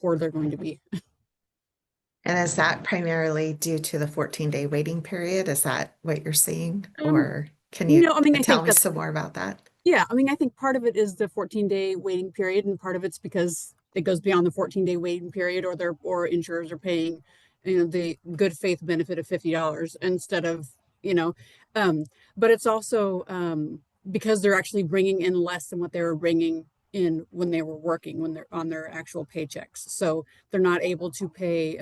poor they're going to be.
And is that primarily due to the 14-day waiting period? Is that what you're seeing? Or can you tell me some more about that?
Yeah, I think part of it is the 14-day waiting period, and part of it's because it goes beyond the 14-day waiting period, or insurers are paying, the good faith benefit of $50 instead of, but it's also because they're actually bringing in less than what they were bringing in when they were working, when they're on their actual paychecks. So they're not able to pay,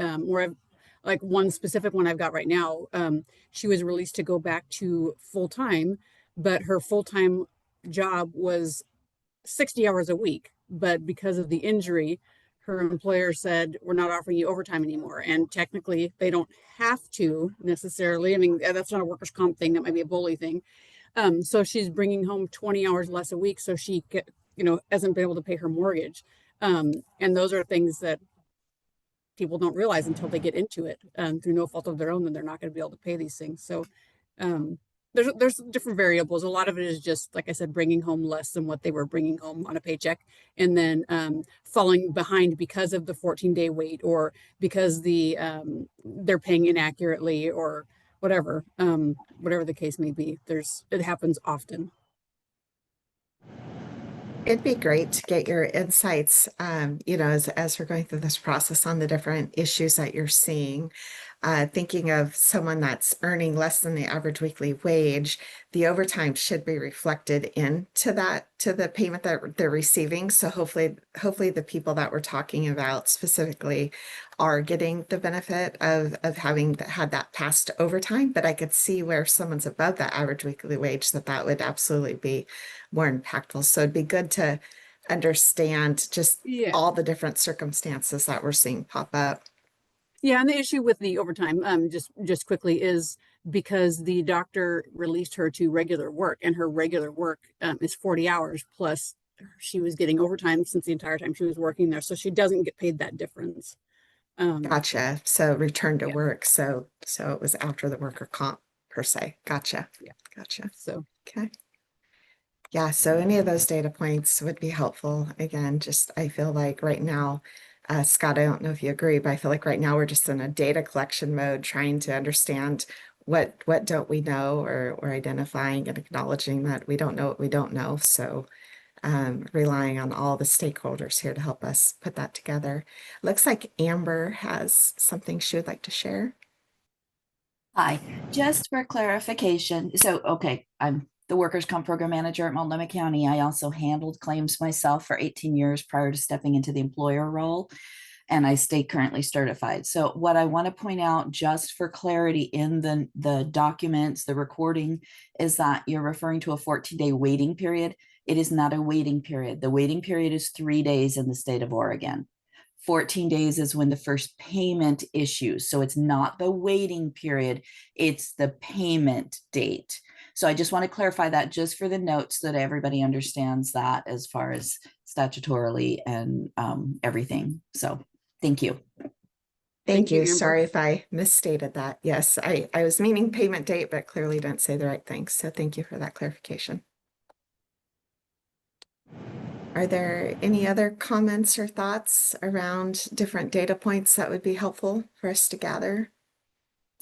like one specific one I've got right now, she was released to go back to full-time, but her full-time job was 60 hours a week. But because of the injury, her employer said, we're not offering you overtime anymore. And technically they don't have to necessarily. That's not a workers' comp thing. That might be a bully thing. So she's bringing home 20 hours less a week. So she hasn't been able to pay her mortgage. And those are things that people don't realize until they get into it, through no fault of their own, that they're not going to be able to pay these things. So there's different variables. A lot of it is just, like I said, bringing home less than what they were bringing home on a paycheck, and then falling behind because of the 14-day wait, or because they're paying inaccurately, or whatever the case may be. It happens often.
It'd be great to get your insights, as we're going through this process on the different issues that you're seeing. Thinking of someone that's earning less than the average weekly wage, the overtime should be reflected into the payment that they're receiving. So hopefully the people that we're talking about specifically are getting the benefit of having had that past overtime. But I could see where someone's above that average weekly wage, that would absolutely be more impactful. So it'd be good to understand just all the different circumstances that we're seeing pop up.
Yeah, and the issue with the overtime, just quickly, is because the doctor released her to regular work, and her regular work is 40 hours plus she was getting overtime since the entire time she was working there. So she doesn't get paid that difference.
Gotcha. So return to work. So it was after the worker comp per se. Gotcha.
Yeah.
Gotcha.
So,
okay. Yeah. So any of those data points would be helpful. Again, I feel like right now, Scott, I don't know if you agree, but I feel like right now we're just in a data collection mode, trying to understand what don't we know, or identifying and acknowledging that we don't know what we don't know. So relying on all the stakeholders here to help us put that together. Looks like Amber has something she would like to share.
Hi, just for clarification. So, okay, I'm the workers' comp program manager at Multnomah County. I also handled claims myself for 18 years prior to stepping into the employer role, and I stay currently certified. So what I want to point out, just for clarity in the documents, the recording, is that you're referring to a 14-day waiting period. It is not a waiting period. The waiting period is 3 days in the state of Oregon. 14 days is when the first payment issues. So it's not the waiting period, it's the payment date. So I just want to clarify that just for the notes, so that everybody understands that as far as statutorily and everything. So thank you.
Thank you. Sorry if I misstated that. Yes, I was meaning payment date, but clearly didn't say the right thing. So thank you for that clarification. Are there any other comments or thoughts around different data points that would be helpful for us to gather?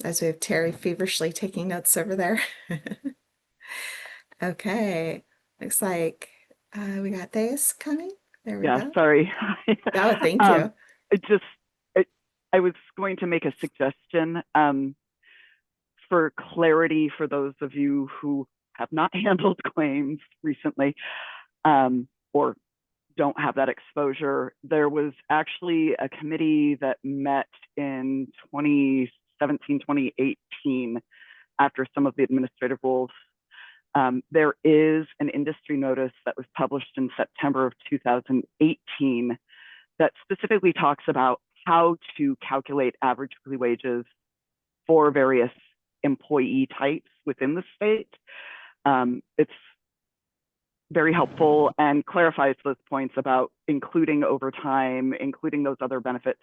As we have Terry feverishly taking notes over there. Okay, looks like we got Thais coming. There we
Yeah,
go.
sorry.
Oh, thank you.
I was going to make a suggestion for clarity for those of you who have not handled claims recently or don't have that exposure. There was actually a committee that met in 2017, 2018 after some of the administrative rules. There is an industry notice that was published in September of 2018 that specifically talks about how to calculate average weekly wages for various employee types within the state. It's very helpful and clarifies those points about including overtime, including those other benefits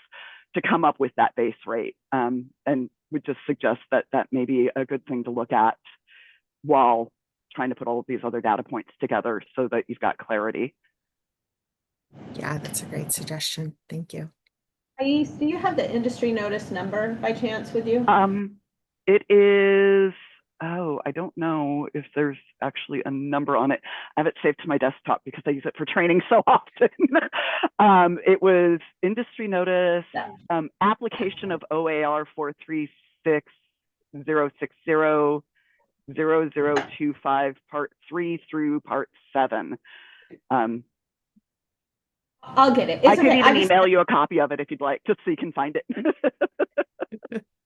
to come up with that base rate. And would just suggest that that may be a good thing to look at while trying to put all of these other data points together so that you've got clarity.
Yeah, that's a great suggestion. Thank you.
Thais, do you have the industry notice number by chance with you?
It is, oh, I don't know if there's actually a number on it. I have it saved to my desktop because I use it for training so often. It was industry notice, application of OAR 43600600025 part 3 through part 7.
I'll get it. It's
I could
okay.
even email you a copy of it if you'd like, just so you can find it.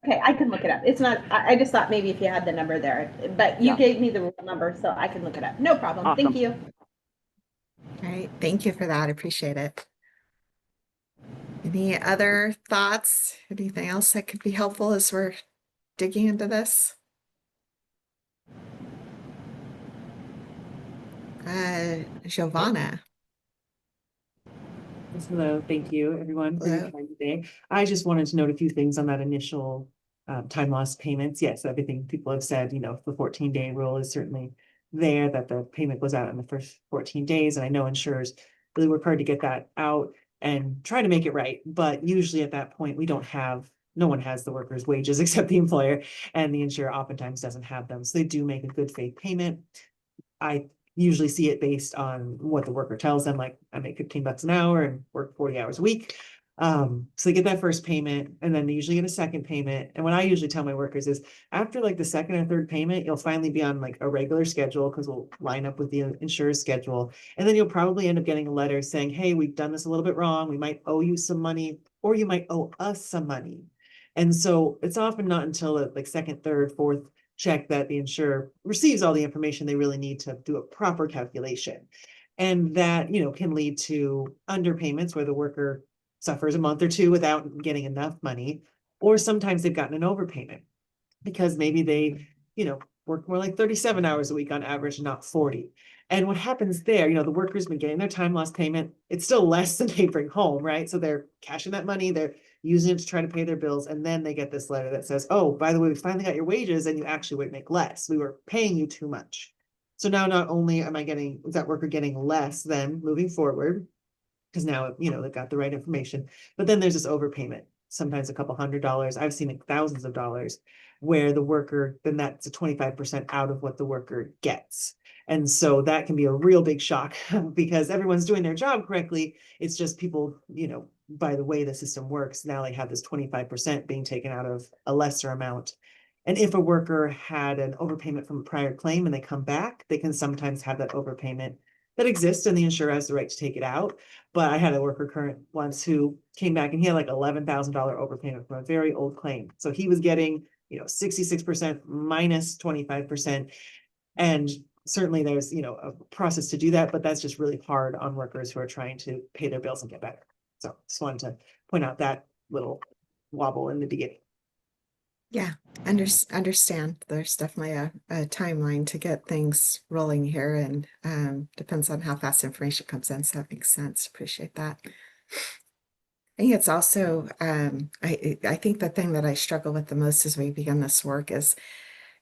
Okay, I can look it up. It's not, I just thought maybe if you had the number there, but you gave me the real number, so I can look it up. No problem.
Awesome.
Thank you.
All right, thank you for that. Appreciate it. Any other thoughts? Anything else that could be helpful as we're digging into this? Giovanna.
Hello, thank you everyone for your time today. I just wanted to note a few things on that initial time loss payments. Yes, everything people have said, you know, the 14-day rule is certainly there, that the payment goes out in the first 14 days. And I know insurers really work hard to get that out and try to make it right. But usually at that point, no one has the worker's wages except the employer, and the insurer oftentimes doesn't have them. So they do make a good faith payment. I usually see it based on what the worker tells them, like I make $15 an hour and work 40 hours a week. So they get that first payment, and then they usually get a second payment. And what I usually tell my workers is after like the second or third payment, you'll finally be on like a regular schedule because we'll line up with the insurer's schedule. And then you'll probably end up getting a letter saying, hey, we've done this a little bit wrong. We might owe you some money, or you might owe us some money. And so it's often not until like second, third, fourth check that the insurer receives all the information they really need to do a proper calculation. And that, you know, can lead to underpayments where the worker suffers a month or two without getting enough money, or sometimes they've gotten an overpayment because maybe they, you know, work more like 37 hours a week on average, not 40. And what happens there, you know, the worker's been getting their time loss payment. It's still less than they bring home, right? So they're cashing that money, they're using it to try to pay their bills. And then they get this letter that says, oh, by the way, we finally got your wages and you actually would make less. We were paying you too much. So now not only is that worker getting less than moving forward, because now, you know, they've got the right information, but then there's this overpayment, sometimes a couple $100s. I've seen it thousands of dollars where the worker, then that's a 25% out of what the worker gets. And so that can be a real big shock because everyone's doing their job correctly. It's just people, you know, by the way the system works, now they have this 25% being taken out of a lesser amount. And if a worker had an overpayment from a prior claim and they come back, they can sometimes have that overpayment that exists and the insurer has the right to take it out. But I had a worker current once who came back and he had like $11,000 overpayment from a very old claim. So he was getting, you know, 66% minus 25%. And certainly there's, you know, a process to do that, but that's just really hard on workers who are trying to pay their bills and get better. So just wanted to point out that little wobble in the beginning.
Yeah, understand. There's definitely a timeline to get things rolling here, and depends on how fast information comes in. So that makes sense. Appreciate that. I think it's also, I think the thing that I struggle with the most as we begin this work is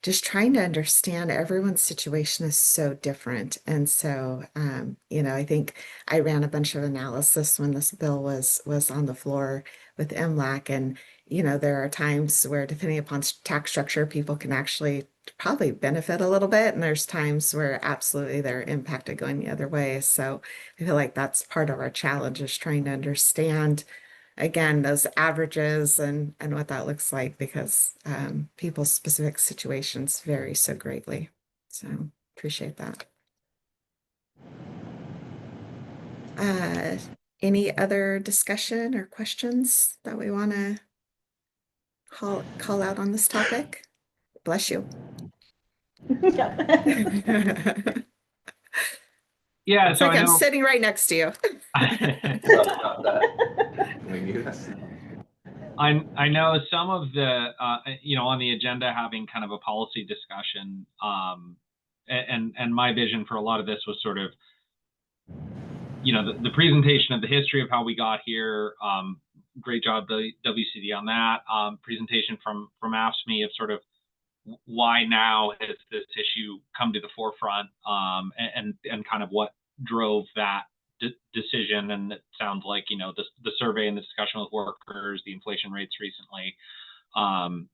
just trying to understand everyone's situation is so different. And so, I think I ran a bunch of analysis when this bill was on the floor with MLAC. And, there are times where, depending upon tax structure, people can actually probably benefit a little bit. And there's times where absolutely they're impacted going the other way. So I feel like that's part of our challenge, is trying to understand, again, those averages and what that looks like, because people's specific situations vary so greatly. So appreciate that. Any other discussion or questions that we want to call out on this topic? Bless you.
Yeah,
It's
so
like
I
I'm
know.
sitting right next to you.
I know some of the, on the agenda, having kind of a policy discussion, and my vision for a lot of this was sort of, the presentation of the history of how we got here. Great job, WCD, on that. Presentation from AFSCME of sort of why now has this issue come to the forefront, and kind of what drove that decision. And it sounds like, the survey and the discussion with workers, the inflation rates recently, and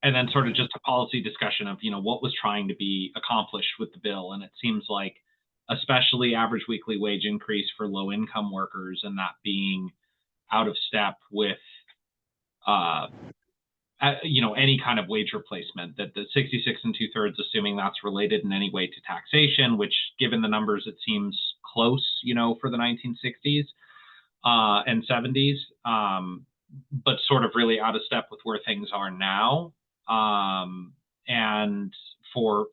then sort of just a policy discussion of, what was trying to be accomplished with the bill. And it seems like, especially average weekly wage increase for low income workers, and that being out of step with, any kind of wage replacement, that the 66 2/3, assuming that's related in any way to taxation, which, given the numbers, it seems close, for the 1960s and 70s, but sort of really out of step with where things are now. And for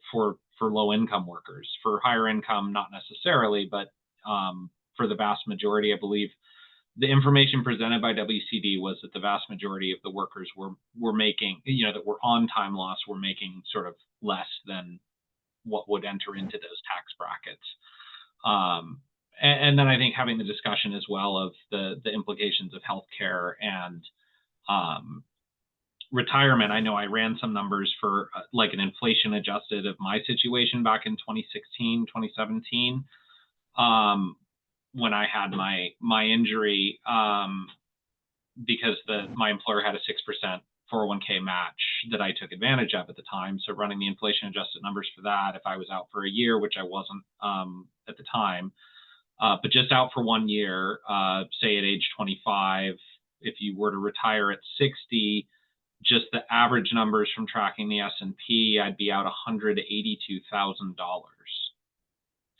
low income workers. For higher income, not necessarily, but for the vast majority, I believe the information presented by WCD was that the vast majority of the workers were making, that were on time loss, were making sort of less than what would enter into those tax brackets. And then I think having the discussion as well of the implications of healthcare and retirement. I know I ran some numbers for like an inflation adjusted of my situation back in 2016, 2017, when I had my injury, because my employer had a 6% 401k match that I took advantage of at the time. So running the inflation adjusted numbers for that, if I was out for a year, which I wasn't at the time, but just out for 1 year, say at age 25, if you were to retire at 60, just the average numbers from tracking the S&P, I'd be out $182,000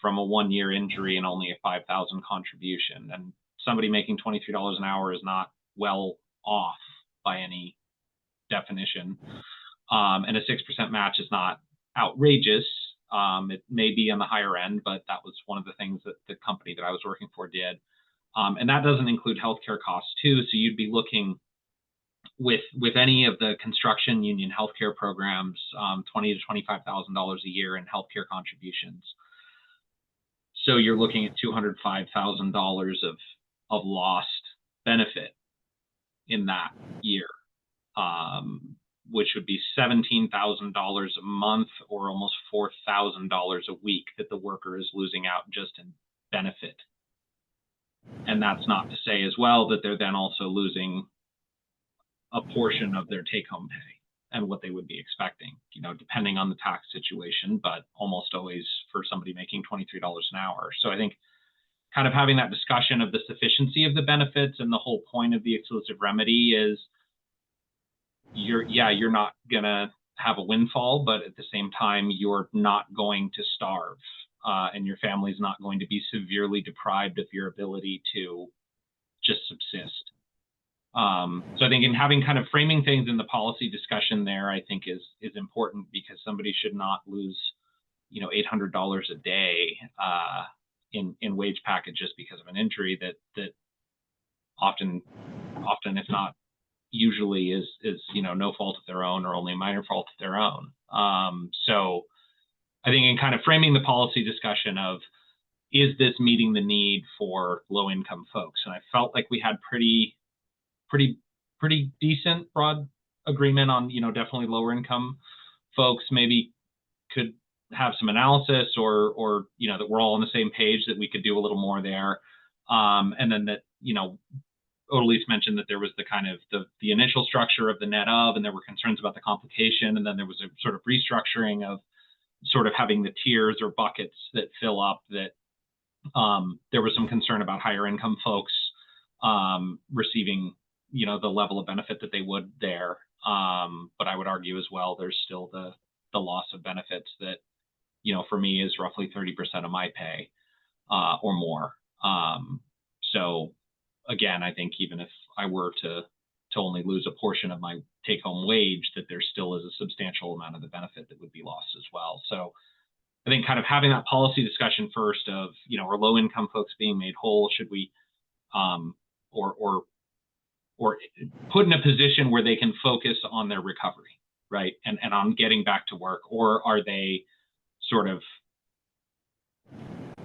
from a 1 year injury and only a $5,000 contribution. And somebody making $23 an hour is not well off by any definition. And a 6% match is not outrageous. It may be on the higher end, but that was one of the things that the company that I was working for did. And that doesn't include healthcare costs too. So you'd be looking with any of the construction union healthcare programs, $20,000 to $25,000 a year in healthcare contributions. So you're looking at $205,000 of lost benefit in that year, which would be $17,000 a month, or almost $4,000 a week that the worker is losing out just in benefit. And that's not to say as well that they're then also losing a portion of their take-home pay and what they would be expecting, depending on the tax situation, but almost always for somebody making $23 an hour. So I think kind of having that discussion of the sufficiency of the benefits, and the whole point of the exclusive remedy is you're not gonna have a windfall, but at the same time, you're not going to starve, and your family's not going to be severely deprived of your ability to just subsist. So I think in having kind of framing things in the policy discussion there, I think is important, because somebody should not lose, $800 a day in wage package just because of an injury that often, if not usually, is no fault of their own, or only a minor fault of their own. So I think in kind of framing the policy discussion of, is this meeting the need for low income folks? And I felt like we had pretty decent broad agreement on, definitely lower income folks maybe could have some analysis, or that we're all on the same page, that we could do a little more there. And then that, Odalise mentioned that there was the kind of the initial structure of the net of, and there were concerns about the complication. And then there was a sort of restructuring of sort of having the tiers or buckets that fill up, that there was some concern about higher income folks receiving, the level of benefit that they would there. But I would argue as well, there's still the loss of benefits that, for me is roughly 30% of my pay or more. So again, I think even if I were to only lose a portion of my take-home wage, that there still is a substantial amount of the benefit that would be lost as well. So I think kind of having that policy discussion first of, are low-income folks being made whole? Should we, or put in a position where they can focus on their recovery, right? And on getting back to work, or are they sort of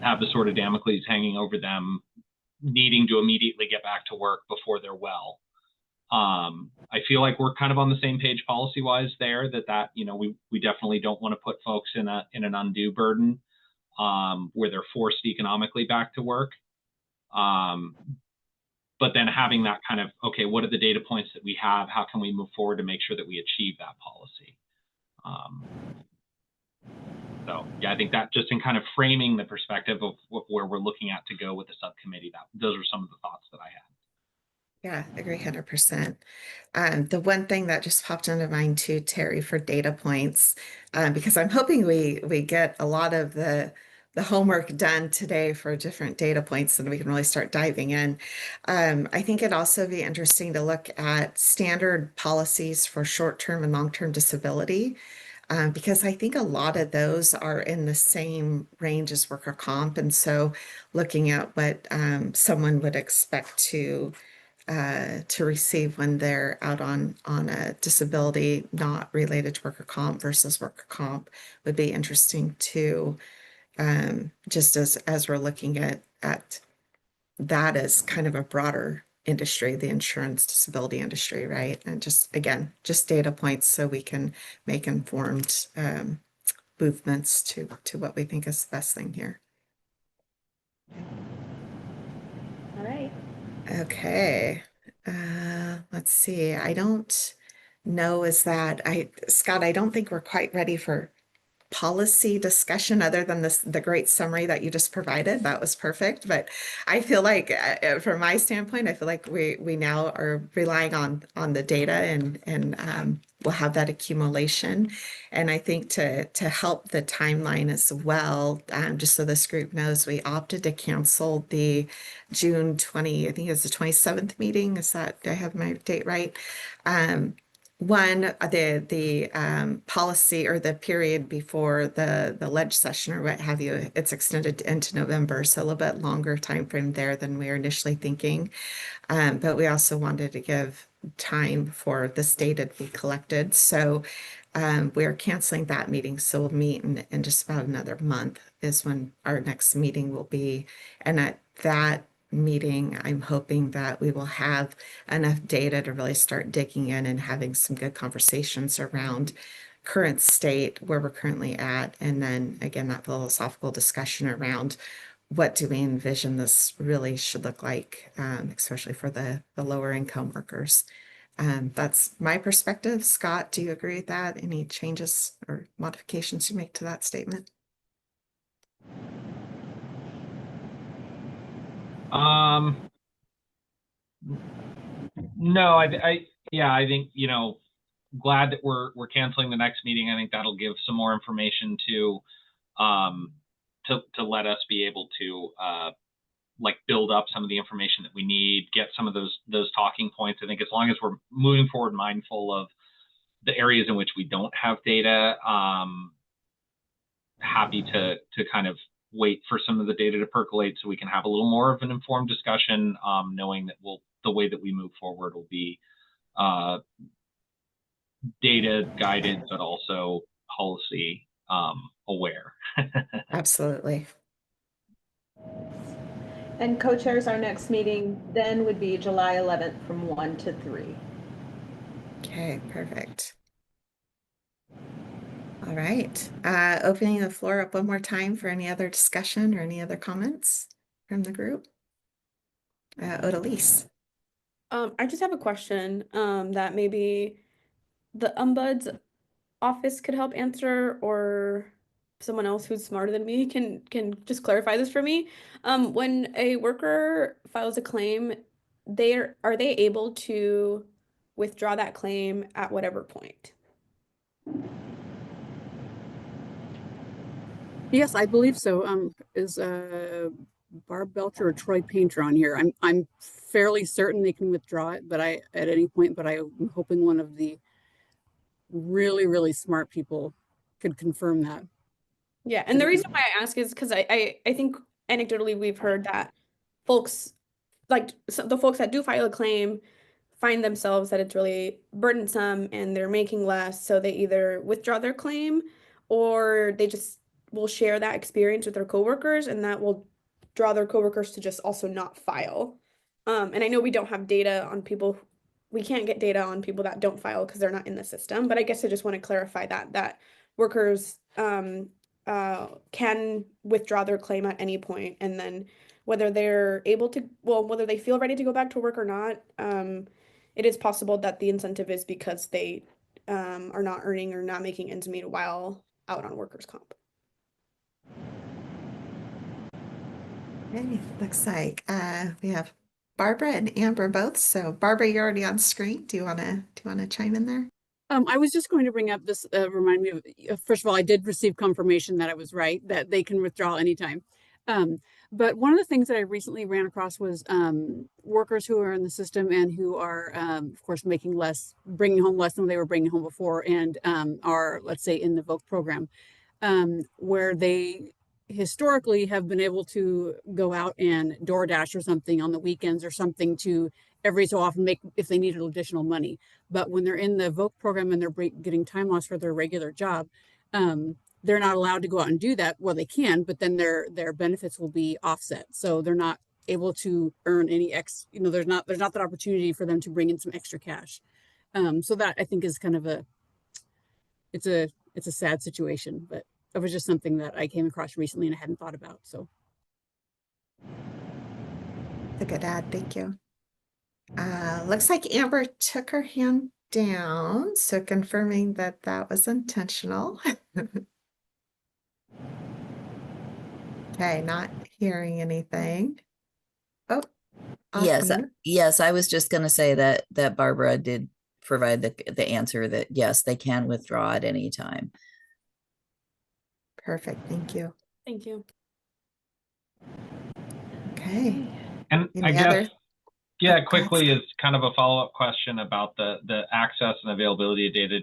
have the sort of Damocles hanging over them, needing to immediately get back to work before they're well? I feel like we're kind of on the same page policy-wise there, that we definitely don't want to put folks in an undue burden where they're forced economically back to work. But then having that kind of, okay, what are the data points that we have? How can we move forward to make sure that we achieve that policy? So yeah, I think that just in kind of framing the perspective of where we're looking at to go with the subcommittee, those are some of the thoughts that I had.
Yeah, I agree 100%. The one thing that just popped into mind too, Terry, for data points, because I'm hoping we get a lot of the homework done today for different data points, and we can really start diving in. I think it'd also be interesting to look at standard policies for short-term and long-term disability, because I think a lot of those are in the same range as worker comp. And so looking at what someone would expect to receive when they're out on a disability not related to worker comp versus worker comp would be interesting too. Just as we're looking at that as kind of a broader industry, the insurance disability industry, right? And just again, just data points so we can make informed movements to what we think is the best thing here.
All right.
Okay. Let's see. I don't know, Scott, I don't think we're quite ready for policy discussion other than the great summary that you just provided. That was perfect. But I feel like from my standpoint, I feel like we now are relying on the data, and we'll have that accumulation. And I think to help the timeline as well, just so this group knows, we opted to cancel the June 20, I think it's the 27th meeting. Do I have my date right? The policy or the period before the ledge session or what have you, it's extended into November, so a little bit longer time frame there than we were initially thinking. But we also wanted to give time for this data to be collected. So we're canceling that meeting. So we'll meet in just about another month is when our next meeting will be. And at that meeting, I'm hoping that we will have enough data to really start digging in and having some good conversations around current state, where we're currently at. And then again, that philosophical discussion around what do we envision this really should look like, especially for the lower income workers. That's my perspective. Scott, do you agree with that? Any changes or modifications you make to that statement?
No, I think, glad that we're canceling the next meeting. I think that'll give some more information to let us be able to build up some of the information that we need, get some of those talking points. I think as long as we're moving forward mindful of the areas in which we don't have data, happy to kind of wait for some of the data to percolate so we can have a little more of an informed discussion, knowing that the way that we move forward will be data guided, but also policy aware.
Absolutely.
And co-chairs, our next meeting then would be July 11th from 1 to 3.
Okay, perfect. All right, opening the floor up one more time for any other discussion or any other comments from the group. Odalise.
I just have a question that maybe the Ombud's office could help answer, or someone else who's smarter than me can just clarify this for me. When a worker files a claim, are they able to withdraw that claim at whatever point?
Yes, I believe so. Is Barb Belcher or Troy Painter on here? I'm fairly certain they can withdraw it, but at any point, but I'm hoping one of the really smart people could confirm that.
Yeah, and the reason why I ask is because I think anecdotally we've heard that folks, like the folks that do file a claim, find themselves that it's really burdensome and they're making less, so they either withdraw their claim or they just will share that experience with their coworkers, and that will draw their coworkers to just also not file. And I know we don't have data on people, we can't get data on people that don't file because they're not in the system, but I guess I just want to clarify that workers can withdraw their claim at any point, and then whether they're able to, well, whether they feel ready to go back to work or not, it is possible that the incentive is because they are not earning or not making ends meet while out on workers' comp.
Okay, looks like we have Barbara and Amber both. So Barbara, you're already on screen. Do you wanna chime in there?
I was just going to bring up this, remind me of, first of all, I did receive confirmation that I was right, that they can withdraw anytime. But one of the things that I recently ran across was workers who are in the system and who are, of course, making less, bringing home less than they were bringing home before, and are, let's say, in the VOC program, where they historically have been able to go out and DoorDash or something on the weekends or something to every so often make, if they needed additional money. But when they're in the VOC program and they're getting time loss for their regular job, they're not allowed to go out and do that. Well, they can, but then their benefits will be offset. So they're not able to earn any there's not that opportunity for them to bring in some extra cash. So that I think is kind of it's a sad situation, but it was just something that I came across recently and I hadn't thought about. So
A good add, thank you. Looks like Amber took her hand down, so confirming that that was intentional. Okay, not hearing anything. Oh,
Yes,
mute.
yes, I was just going to say that Barbara did provide the answer that yes, they can withdraw at any time.
Perfect, thank you.
Thank you.
Okay.
And
Any
I guess,
other?
yeah,
Oh,
quickly is kind of a follow-up question about the access and availability of data.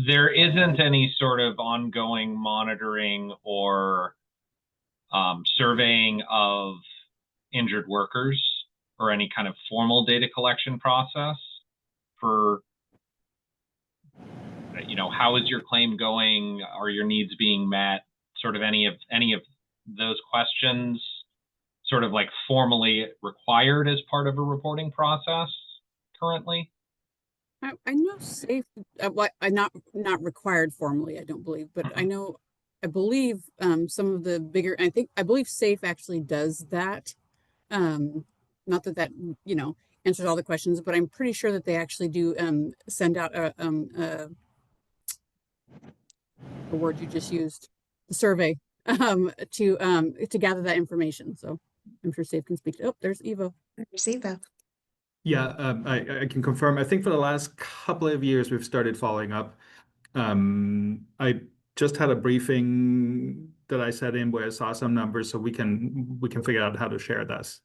There isn't any sort of ongoing monitoring or surveying of injured workers or any kind of formal data collection process for, how is your claim going? Are your needs being met? Sort of any of those questions sort of like formally required as part of a reporting process currently?
I know SAFE, I'm not required formally, I don't believe, but I believe some of the bigger, I believe SAFE actually does that. Not that answers all the questions, but I'm pretty sure that they actually do send out a word you just used, the survey, to gather that information. So I'm sure SAFE can speak to. Oh, there's Evo.
There's Eva.
Yeah, I can confirm. I think for the last couple of years, we've started following up. I just had a briefing that I set in where I saw some numbers, so we can figure out how to share this.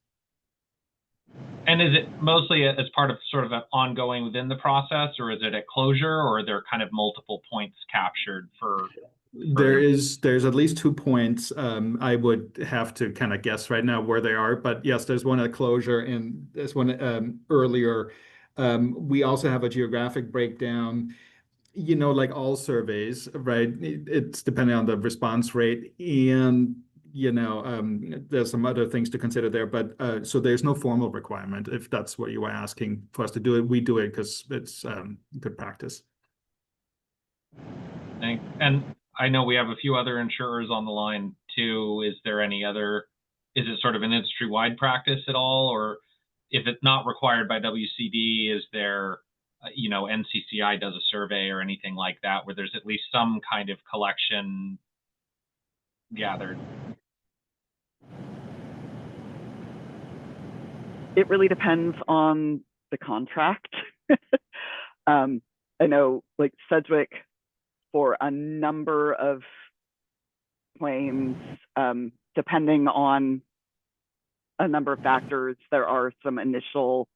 And is it mostly as part of sort of an ongoing within the process, or is it at closure, or are there kind of multiple points captured for?
There's at least 2 points. I would have to kind of guess right now where they are, but yes, there's one at closure and there's one earlier. We also have a geographic breakdown, like all surveys, right? It's depending on the response rate, and there's some other things to consider there, but so there's no formal requirement. If that's what you were asking for us to do it, we do it because it's good practice.
Thanks. And I know we have a few other insurers on the line too. Is there any other, is it sort of an industry-wide practice at all? Or if it's not required by WCD, is there, you know, NCCI does a survey or anything like that where there's at least some kind of collection gathered?
It really depends on the contract. I know like Sedgwick, for a number of claims, depending on a number of factors, there are some initial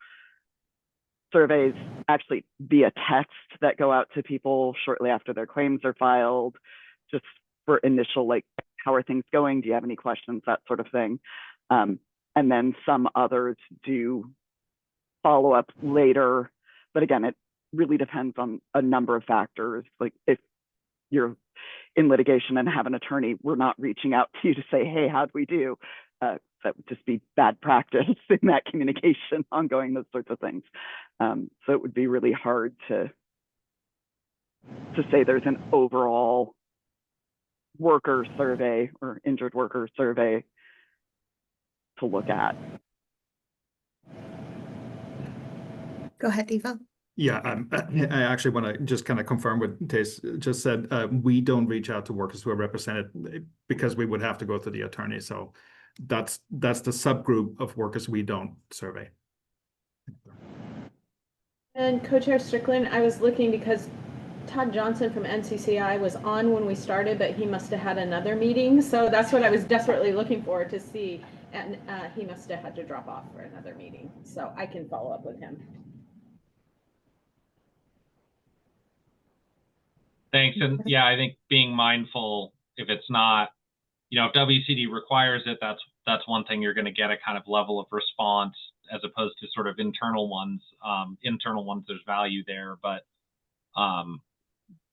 surveys actually via text that go out to people shortly after their claims are filed, just for initial, like, how are things going? Do you have any questions? That sort of thing. And then some others do follow up later. But again, it really depends on a number of factors. Like if you're in litigation and have an attorney, we're not reaching out to you to say, hey, how'd we do? That would just be bad practice in that communication, ongoing, those sorts of things. So it would be really hard to say there's an overall worker survey or injured worker survey to look at.
Go ahead, Eva.
Yeah, I actually want to just kind of confirm what Tace just said. We don't reach out to workers who are represented because we would have to go to the attorney. So that's the subgroup of workers we don't survey.
And Co-Chair Strickland, I was looking because Todd Johnson from NCCI was on when we started, but he must have had another meeting. So that's what I was desperately looking for to see. And he must have had to drop off for another meeting. So I can follow up with him.
Thanks. And yeah, I think being mindful, if it's not, you know, if WCD requires it, that's one thing. You're going to get a kind of level of response as opposed to sort of internal ones. Internal ones, there's value there, but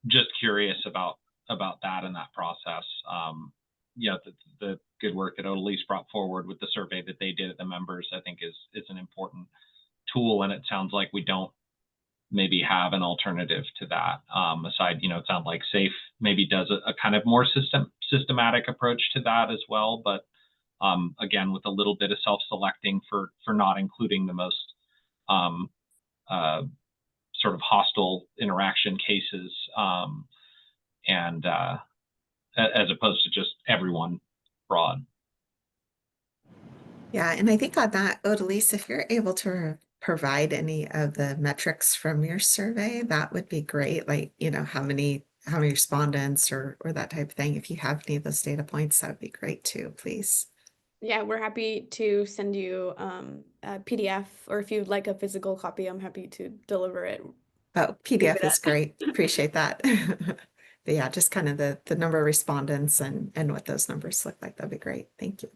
just curious about that and that process. You know, the good work that Odalise brought forward with the survey that they did at the members, I think is an important tool. And it sounds like we don't maybe have an alternative to that. Aside, you know, it sounds like SAFE maybe does a kind of more systematic approach to that as well. But again, with a little bit of self-selecting for not including the most sort of hostile interaction cases, and as opposed to just everyone broad.
Yeah, and I think on that, Odalise, if you're able to provide any of the metrics from your survey, that would be great. Like, you know, how many respondents or that type of thing. If you have any of those data points, that would be great too, please.
Yeah, we're happy to send you a PDF, or if you'd like a physical copy, I'm happy to deliver it.
Oh, PDF is great. Appreciate that. But yeah, just kind of the number of respondents and what those numbers look like. That'd be great. Thank you.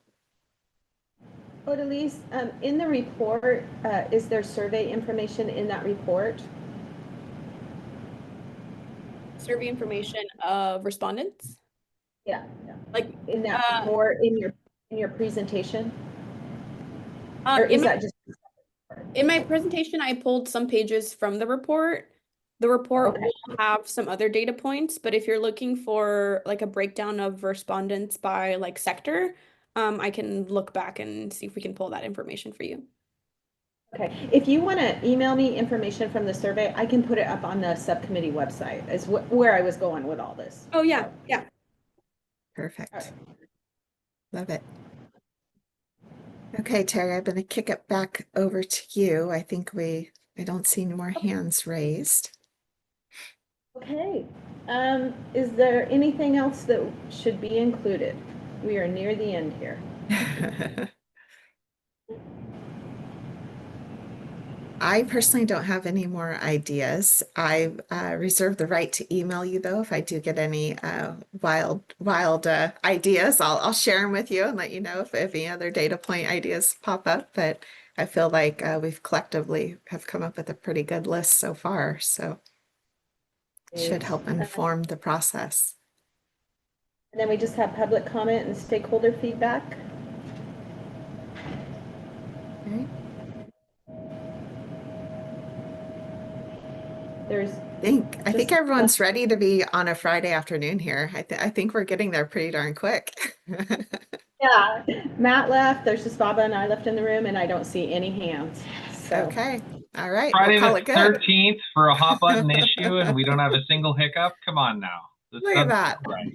Odalise, in the report, is there survey information in that report?
Survey information of respondents?
Yeah.
Like
in that report, in your presentation? Or is that just
in my presentation? I pulled some pages from the report. The report will have some other data points, but if you're looking for like a breakdown of respondents by like sector, I can look back and see if we can pull that information for you.
Okay, if you want to email me information from the survey, I can put it up on the subcommittee website, is where I was going with all this.
Oh yeah, yeah.
Perfect.
Right.
Love it. Okay, Terry, I'm going to kick it back over to you. I think I don't see any more hands raised.
Okay, is there anything else that should be included? We are near the end here.
I personally don't have any more ideas. I reserve the right to email you though. If I do get any wild ideas, I'll share them with you and let you know if any other data point ideas pop up. But I feel like we've collectively have come up with a pretty good list so far. So it should help inform the process.
And then we just have public comment and stakeholder feedback.
Okay.
There's
I think
Just-
everyone's ready to be on a Friday afternoon here. I think we're getting there pretty darn quick.
Yeah, Matt left, there's just Baba and I left in the room, and I don't see any hands. So
Okay. All right.
Friday
We'll call
the
it good.
13th for a hot button issue, and we don't have a single hiccup. Come on now. This
Look at
doesn't
that.
feel right.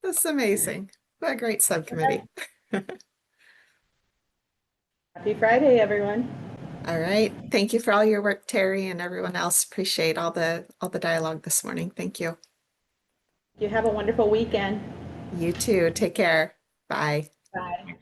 That's amazing. What a great subcommittee.
happy Friday, everyone.
All right. Thank you for all your work, Terry, and everyone else. Appreciate all the dialogue this morning. Thank you.
You have a wonderful weekend.
You too. Take care. Bye.
Bye.